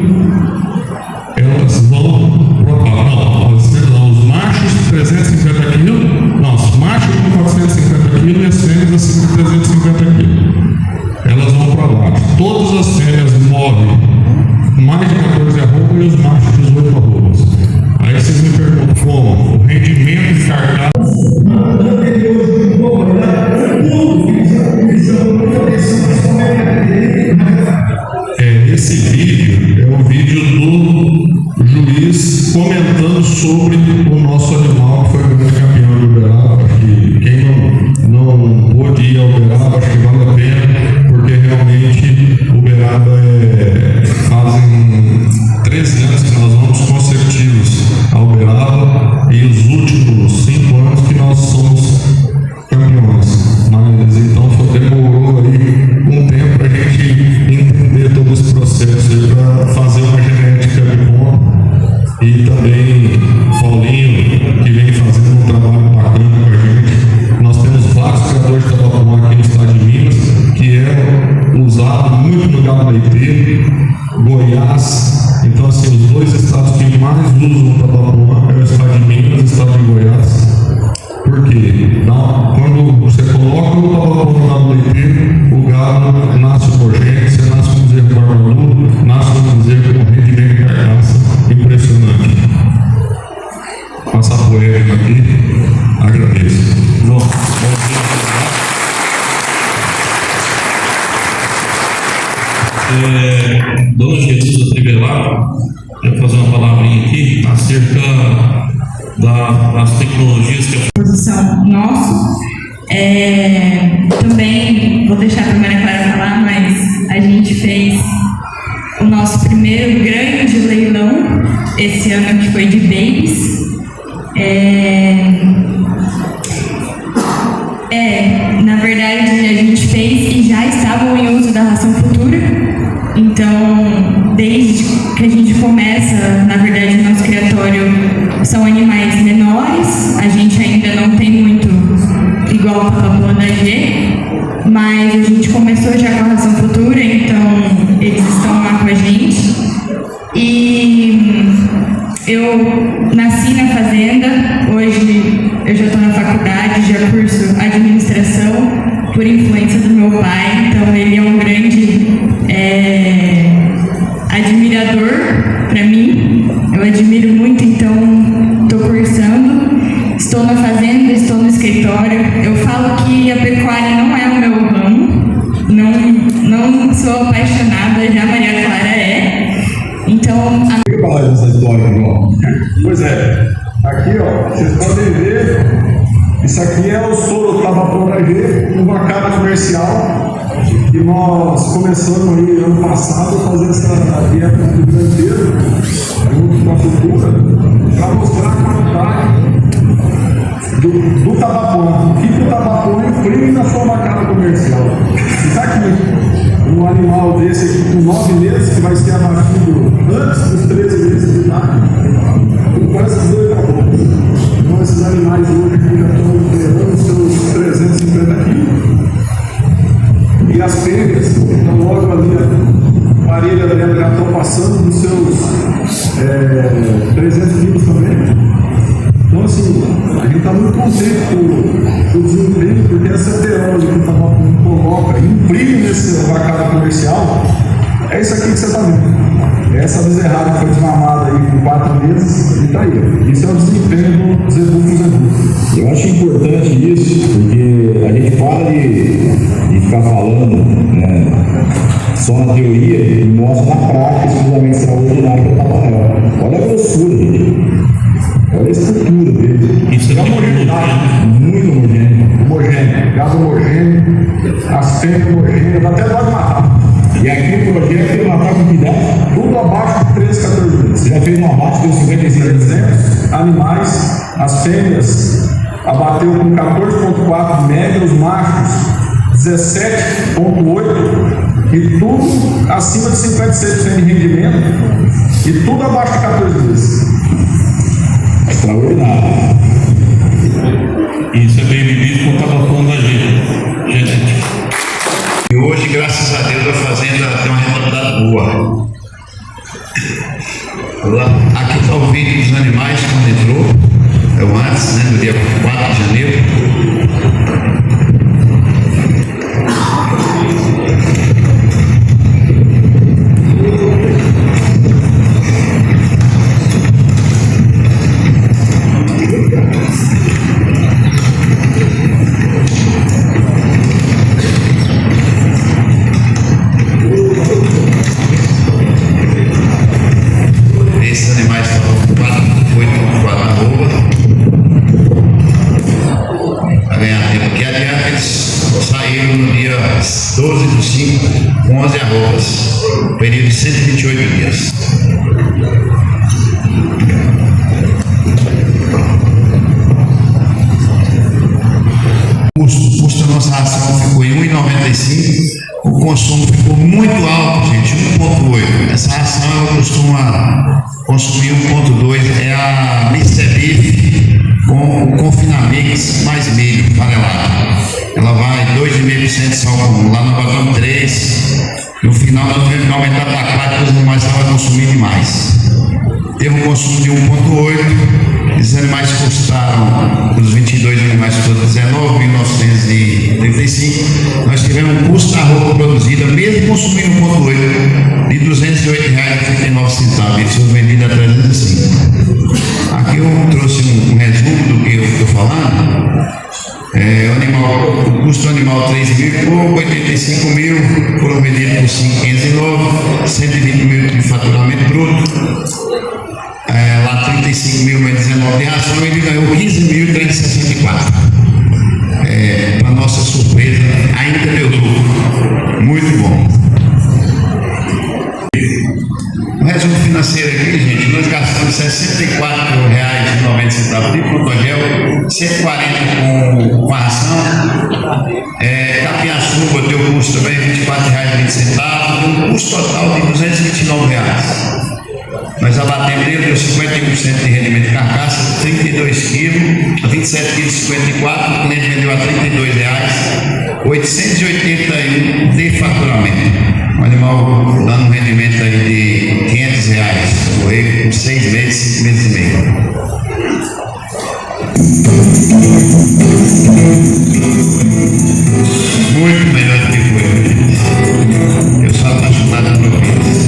elas vão pro abate. Não, os machos de 350 quilos, não, os machos de 450 quilos e as fêmeas acima de 350 quilos, elas vão para abate. Todas as fêmeas morrem mais de 14 arrobas e os machos 18 arrobas. Aí vocês me perguntam como o rendimento de carcaça. Esse vídeo é o vídeo do juiz comentando sobre o nosso animal que foi o grande campeão de Uberaba. Acho que quem não pôde ir a Uberaba, acho que vale a pena, porque realmente Uberaba fazem 13 Souza Trivelato, quero fazer uma palavrinha aqui acerca das tecnologias que a posição nosso. Também vou deixar a Maria Clara falar, mas a gente fez o nosso primeiro grande leilão esse ano, que foi de babies. Na verdade, a gente fez e já estavam em uso da ração futura. Então, desde que a gente começa, na verdade, o nosso criatório são animais menores. A gente ainda não tem muito igual a Papapoa da G, mas a gente começou já com a ração futura, então eles estão lá com a gente. E eu nasci na fazenda, hoje eu já estou na faculdade, já curso administração por influência do meu pai, então ele é um grande admirador para mim, eu admiro muito, então estou cursando, estou na fazenda, estou no escritório. Eu falo que a pecuária não é o meu ramo, não sou apaixonada, já a Maria Clara é. Então, Eu vou falar dessa história, João. Pois é, aqui ó, vocês podem ver, isso aqui é o Sorotaba Poragê, uma cara comercial, que nós começamos aí ano passado a fazer essa dieta do canteiro, junto com a cultura, para mostrar a qualidade do tabapuã. O que o tabapuã imprime na sua macada comercial. E está aqui, um animal desse aqui com 9 meses, que vai ser abatido antes dos 13 meses de idade, com esses 2 tabacos. Então esses animais hoje aqui já estão levando seus 350 quilos. E as fêmeas, então logo ali a parelha dela já estão passando dos seus 300 quilos também. Então, assim, a gente está muito contente com o desempenho, porque essa teose que o tabaco coloca e imprime nesse vacada comercial, é isso aqui que você está vendo. Essa bezerrada que foi desmamada aí por 4 meses, e está aí. Isso é o desempenho do Zebu. Eu acho importante isso, porque a gente para de ficar falando, né, só na teoria e mostra na prática esse cruzamento extraordinário que é o tabacal. Olha a grossura, gente. Olha a estrutura dele. Isso é homogeneidade. Muito Homogêneo. Gado homogêneo, as fêmeas homogêneas, até pode matar. E aqui o projeto tem matar com que idade? Tudo abaixo de 13, 14 meses. Você já fez um abate, deu 55 300 animais, as fêmeas abateu com 14,4 média, os machos 17,8 e tudo acima de 56% de rendimento e tudo abaixo de 14 meses. Extraordinário. Isso é bem vivido com o Papapoa da G. E hoje, graças a Deus, a fazenda tem uma rentabilidade boa. Aqui está o vídeo dos animais quando entrou, é o antes, né, no dia 4 de janeiro. Esses animais estavam com 8 arroba para ganhar tempo. Aqui adiante eles saíram no dia 12 de 5 com 11 arrobas, período de 128 dias. O custo da nossa ração ficou em R$ 1,95. O consumo ficou muito alto, gente, 1,8. Essa ração ela costuma consumir 1,2. É a Mr. Beef com o Confinamix mais milho farelado. Ela vai 2,5% de sal comum. Lá nós botamos 3. No final nós tivemos que aumentar para 4, porque os animais estavam consumindo demais. Teve um consumo de 1,8. Esses animais custaram, os 22 animais custaram R$19.935. Nós tivemos um custo da roupa produzida, mesmo consumindo 1,8, de R$208,39. Isso foi vendido a 305. Aqui eu trouxe um resumo do que eu estou falando. O custo do animal 3 mil e pouco, 85 mil, foram vendidos por 509, 120 mil de faturamento bruto. Lá 35 mil mais 19 de ração, ele ganhou 15.364. Para nossa surpresa, ainda deu lucro. Muito bom. O resumo financeiro aqui, gente, nós gastamos R$ 64,90 de Protogel, 140 com a ração. Capiaçuba deu custo também, R$ 24,20, um custo total de R$ 229. Nós abatemos dele, deu 51% de rendimento de carcaça, 32 quilos, a 27 quilos 54, o cliente vendeu a R$ 32,00, 881 de faturamento. O animal dando um rendimento aí de R$ 500, por 6 meses, 5 meses e meio. Muito melhor do que foi, gente. Eu sou apaixonado por eles.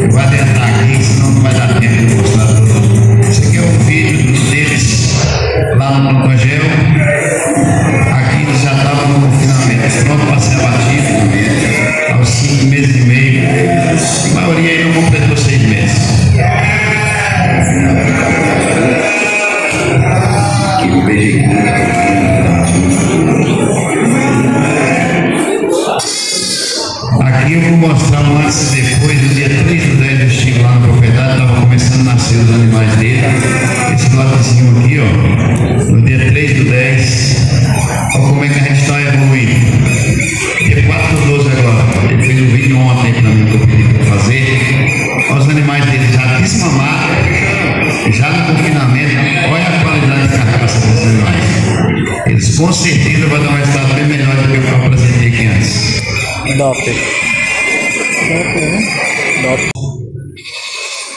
Eu vou adiantar aqui, senão não vai dar tempo de mostrar tudo. Esse aqui é o vídeo deles lá no Protogel. Aqui eles já estavam no confinamento, pronto para ser abatido aos 5 meses e meio. A maioria aí não completou 6 meses. Aqui eu vou mostrar um antes e depois. No dia 3 de 10 eu estive lá na propriedade, estava começando a nascer os animais dele. Esse lotezinho aqui, ó, no dia 3 de 10, olha como é que a gente está evoluindo. Dia 4 de 12 agora, ele fez um vídeo ontem para mim que eu pedi para fazer. Olha os animais dele já desmamados, já no confinamento. Olha a qualidade de carcaça desses animais. Eles com certeza vão dar um resultado bem melhor do que eu apresentei aqui antes.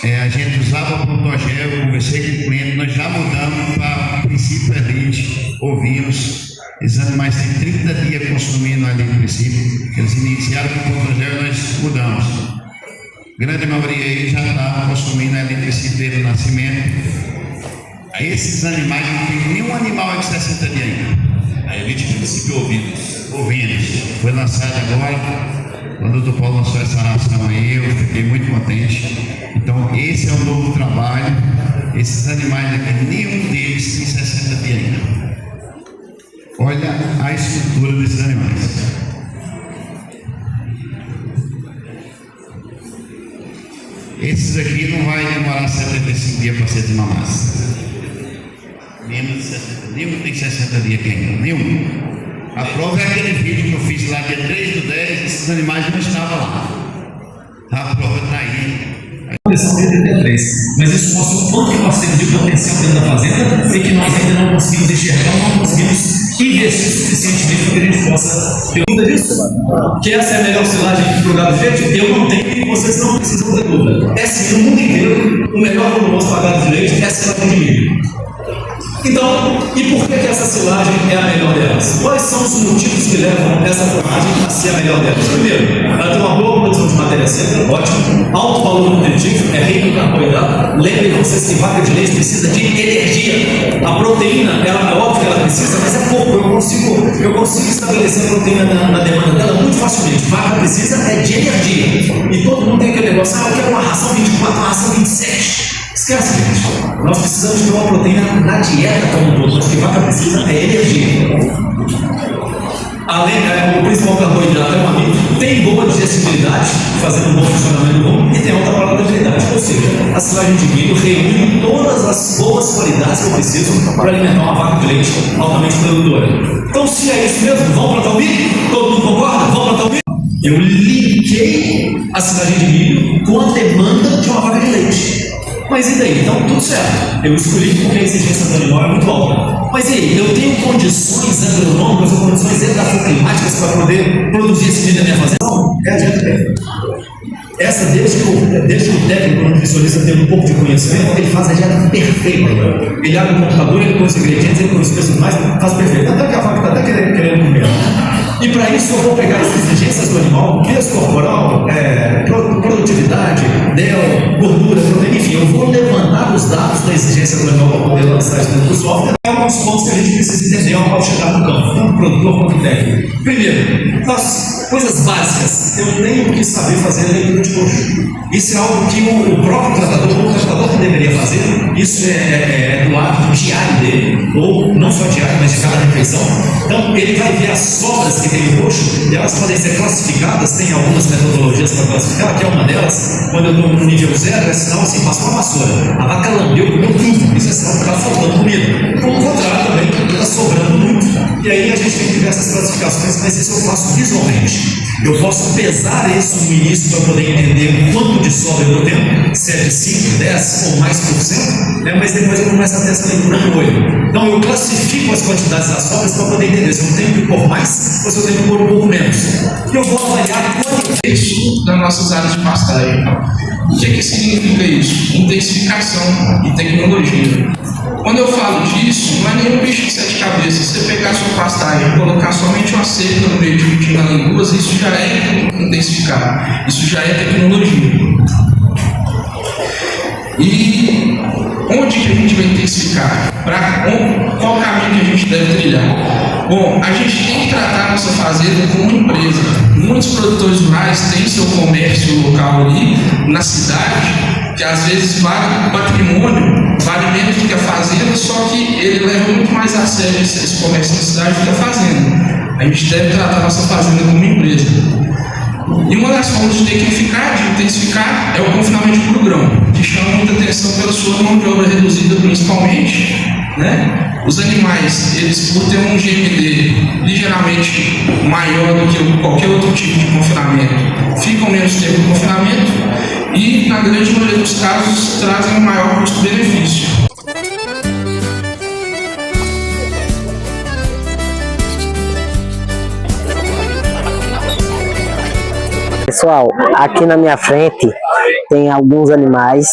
A gente usava o Protogel, eu conversei com o cliente, nós já mudamos para princípio elite, ovinos. Esses animais têm 30 dias consumindo ali no princípio. Eles iniciaram com o Protogel e nós mudamos. Grande maioria aí já está consumindo ali no princípio dele no nascimento. Esses animais não tem nenhum animal de 60 dias ainda. A elite princípio ovinos. Foi lançado agora. Quando o Dr. Paulo lançou essa ração aí, eu fiquei muito contente. Então, esse é um novo trabalho. Esses animais aqui, nenhum deles tem 60 dias ainda. Olha a estrutura desses animais. Esses aqui não vai demorar 75 dias para ser desmamados. Nenhum tem 60 dias aqui ainda, nenhum. A prova é aquele vídeo que eu fiz lá dia 3 do 10, esses animais não estavam lá. A prova está aí. Mas isso mostra o quanto que nós temos de potencial dentro da fazenda e que nós ainda não conseguimos enxergar, não conseguimos investir suficientemente para que a gente possa ter dúvida disso. Que essa é a melhor silagem para o gado de leite? Eu não tenho e vocês não precisam ter dúvida. É sim, no mundo inteiro, o melhor volumoso para gado de leite é a silagem de milho. Então, e por que essa silagem é a melhor delas? Quais são os motivos que levam essa forragem a ser a melhor delas? Primeiro, ela tem uma boa produção de matéria seca, ótimo, alto valor nutritivo, é rico em carboidrato. Lembrem vocês que vaca de leite precisa de energia. A proteína, ela é óbvio que ela precisa, mas é pouco. Eu consigo estabelecer a proteína na demanda dela muito facilmente. Vaca precisa é de energia. E todo mundo tem aquele negócio, eu quero uma ração 24, uma ração 27. Esquece, gente. Nós precisamos de uma proteína na dieta como um todo. O que a vaca precisa é energia. Além, o principal carboidrato é o amido, tem boa digestibilidade, fazendo um bom funcionamento do corpo, e tem alta palatabilidade. Ou seja, a silagem de milho reúne todas as boas qualidades que eu preciso para alimentar uma vaca de leite altamente produtora. Então, se é isso mesmo, vamos plantar o milho? Todo mundo concorda? Vamos plantar o milho? Eu linkei a silagem de milho com a demanda de uma vaca de leite. Mas e daí? Então, tudo certo. Eu escolhi porque a exigência do animal é muito alta. Mas e aí? Eu tenho condições agronômicas ou condições edafoclimáticas para poder produzir esse milho na minha fazenda? Não, é a dieta perfeita. Essa, desde que o técnico nutricionista tem um pouco de conhecimento, ele faz a dieta perfeita. Ele abre o computador, ele põe os ingredientes, ele põe os preços mais, faz perfeito. Até que a vaca está até querendo comer. E para isso eu vou pegar as exigências do animal, peso corporal, produtividade, DEL, gordura, proteína, enfim, eu vou levantar dar os dados da exigência legal para poder lançar isso dentro do software. Tem alguns pontos que a gente precisa entender ao chegar no campo, tanto produtor quanto técnico. Primeiro, as coisas básicas. Eu tenho que saber fazer a leitura de luxo. Isso é algo que o próprio tratador que deveria fazer. Isso é do hábito diário dele, ou não só diário, mas de cada refeição. Então, ele vai ver as sobras que tem no coxo, e elas podem ser classificadas. Tem algumas metodologias para classificar, que é uma delas. Quando eu estou no nível 0, é sinal assim, passou uma vassoura. A vaca lambeu, comeu tudo. Isso é sinal que está faltando comida. Como o contrário também, está sobrando muito. E aí a gente tem diversas classificações, mas isso eu faço visualmente. Eu posso pesar isso no início para poder entender quanto de sobra eu estou tendo, se é de 5, 10 ou mais por cento, né? Mas depois eu começo a ter essa leitura no olho. Então eu classifico as quantidades das sobras para poder entender se eu tenho que pôr mais ou se eu tenho que pôr um pouco menos. E eu vou avaliar quanto isso das nossas áreas de pastagem. O que significa isso? Intensificação e tecnologia. Quando eu falo disso, não é nenhum bicho de 7 cabeças. Se você pegar a sua pastagem e colocar somente uma cerca no meio, dividindo ela em duas, isso já é intensificar. Isso já é tecnologia. E onde que a gente vai intensificar? Qual caminho que a gente deve trilhar? Bom, a gente tem que tratar a nossa fazenda como uma empresa. Muitos produtores rurais têm seu comércio local ali, na cidade, que às vezes vale o patrimônio, vale menos do que a fazenda, só que ele leva muito mais a sério esse comércio na cidade do que a fazenda. A gente deve tratar a nossa fazenda como uma empresa. E uma das formas de tecnificar, de intensificar, é o confinamento por grão, que chama muita atenção pela sua mão de obra reduzida principalmente, né? Os animais, eles por ter um GMD ligeiramente maior do que qualquer outro tipo de confinamento, ficam menos tempo no confinamento e, na grande maioria dos casos, trazem um maior custo-benefício. Pessoal, aqui na minha frente tem alguns animais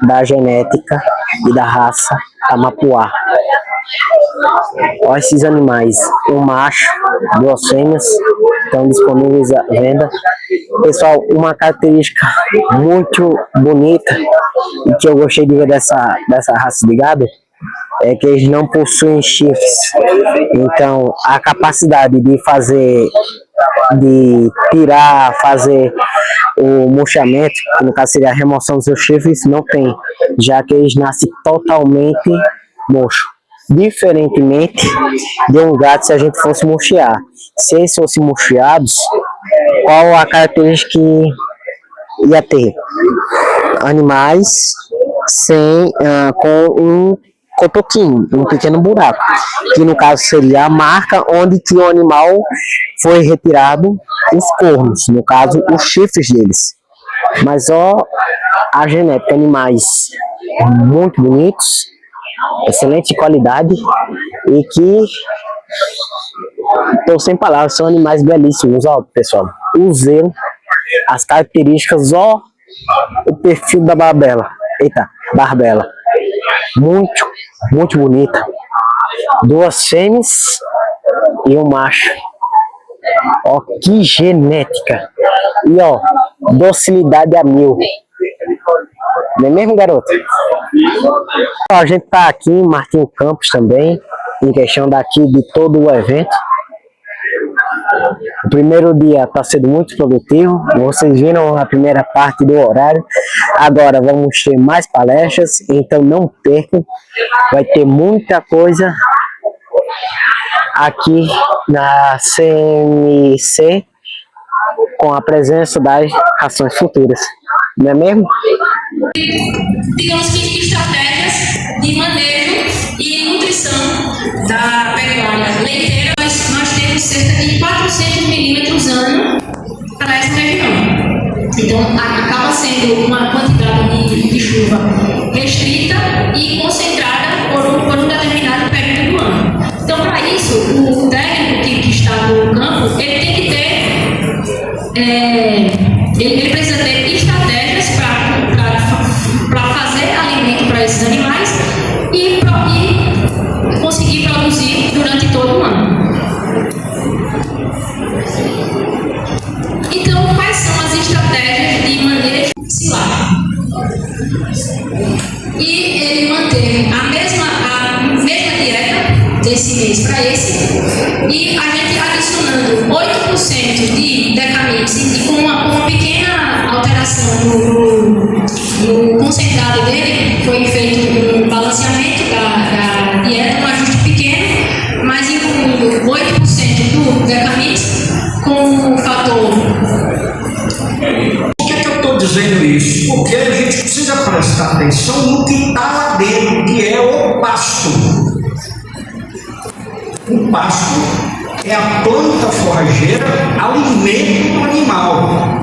da genética e da raça Tamapuá. Olha esses animais, um macho, 2 fêmeas, estão disponíveis à venda. Pessoal, uma característica muito bonita e que eu gostei de ver dessa raça de gado é que eles não possuem chifres. Então, a capacidade de tirar, fazer o murchamento, que no caso seria a remoção dos seus chifres, não tem, já que eles nascem totalmente murcho. Diferentemente de um gato, se a gente fosse murchear. Se eles fossem murcheados, qual a característica que ia ter? Animais com um cotoquinho, um pequeno buraco, que no caso seria a marca onde que o animal foi retirado os cornos, no caso os chifres deles. Mas ó, a genética, animais muito bonitos, excelente qualidade e que estou sem palavras, são animais belíssimos, ó pessoal, o zelo, as características, ó o perfil da barbela, muito bonita, 2 fêmeas e um macho, ó que genética, e ó, docilidade a 1000, não é mesmo, garoto? Ó, a gente tá aqui em Martinho Campos também, em questão daqui de todo o evento. O primeiro dia está sendo muito produtivo, vocês viram a primeira parte do horário. Agora vamos ter mais palestras, então não percam, vai ter muita coisa aqui na CMC com a presença das rações futuras, não é mesmo? Digamos que estratégias de manejo e nutrição da pecuária leiteira, nós temos cerca de 400 milímetros ano para essa região. Então, acaba sendo uma quantidade de chuva restrita e concentrada por um determinado período do ano. Então, para isso, o técnico que está no campo, ele tem que ter, ele precisa ter estratégias para fazer alimento para esses animais e conseguir produzir durante todo o ano. Então, quais são as estratégias de manejo silagem? E ele manteve a mesma dieta desse mês para esse, e a gente adicionando 8% de Decamix e com uma pequena alteração no concentrado dele, foi feito um balanceamento da dieta, um ajuste pequeno, mas incluindo 8% do Decamix com o fator. Por que eu estou dizendo isso? Porque a gente precisa prestar atenção no que está lá dentro, que é o pasto. O pasto é a planta forrageira, alimento do animal.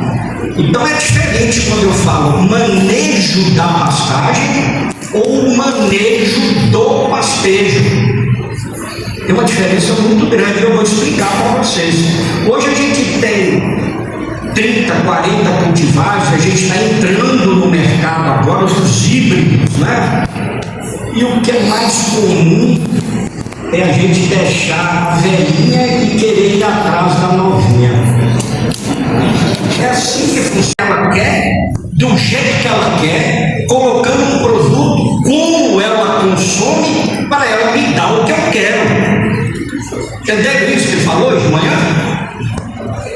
Então é diferente quando eu falo manejo da pastagem ou manejo do pastejo. Tem uma diferença muito grande, eu vou explicar para vocês. Hoje a gente tem 30, 40 cultivares, a gente está entrando no mercado agora, os híbridos, né? E o que é mais comum é a gente deixar a velhinha e querer ir atrás da novinha. É assim que funciona. Ela quer, do jeito que ela quer, colocando um produto como ela consome, para ela me dar o que eu quero. Entendeu isso que ele falou hoje de manhã?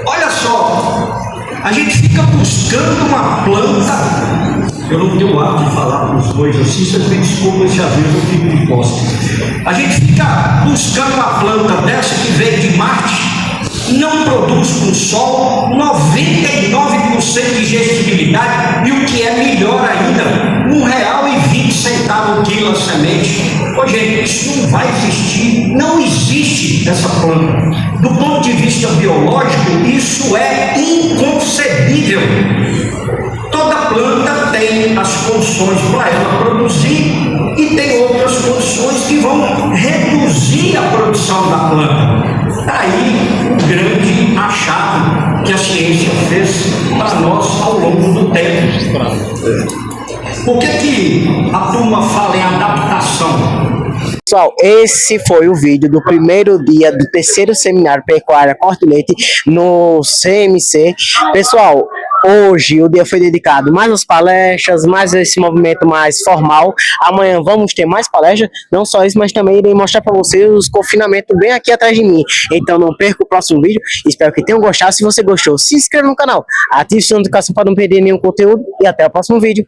Olha só, a gente fica buscando uma planta. Eu não tenho o hábito de falar para os dois assim, vocês me desculpem se às vezes eu fico de costa. A gente fica buscando uma planta dessa que veio de Marte, não produz com sol, 99% de gestibilidade, e o que é melhor ainda, R$1,20 o quilo a semente. Ô gente, isso não vai existir, não existe essa planta. Do ponto de vista biológico, isso é inconcebível. Toda planta tem as condições para ela produzir e tem outras condições que vão reduzir a produção da planta. Daí o grande achado que a ciência fez para nós ao longo do tempo. Por que a turma fala em adaptação? Pessoal, esse foi o vídeo do primeiro dia do terceiro seminário Pecuária Corte e Leite no CMC. Pessoal, hoje o dia foi dedicado mais às palestras, mais a esse movimento mais formal. Amanhã vamos ter mais palestras, não só isso, mas também irei mostrar para vocês os confinamentos bem aqui atrás de mim. Então não perca o próximo vídeo, espero que tenham gostado. Se você gostou, se inscreva no canal, ative o sininho de notificação para não perder nenhum conteúdo e até o próximo vídeo.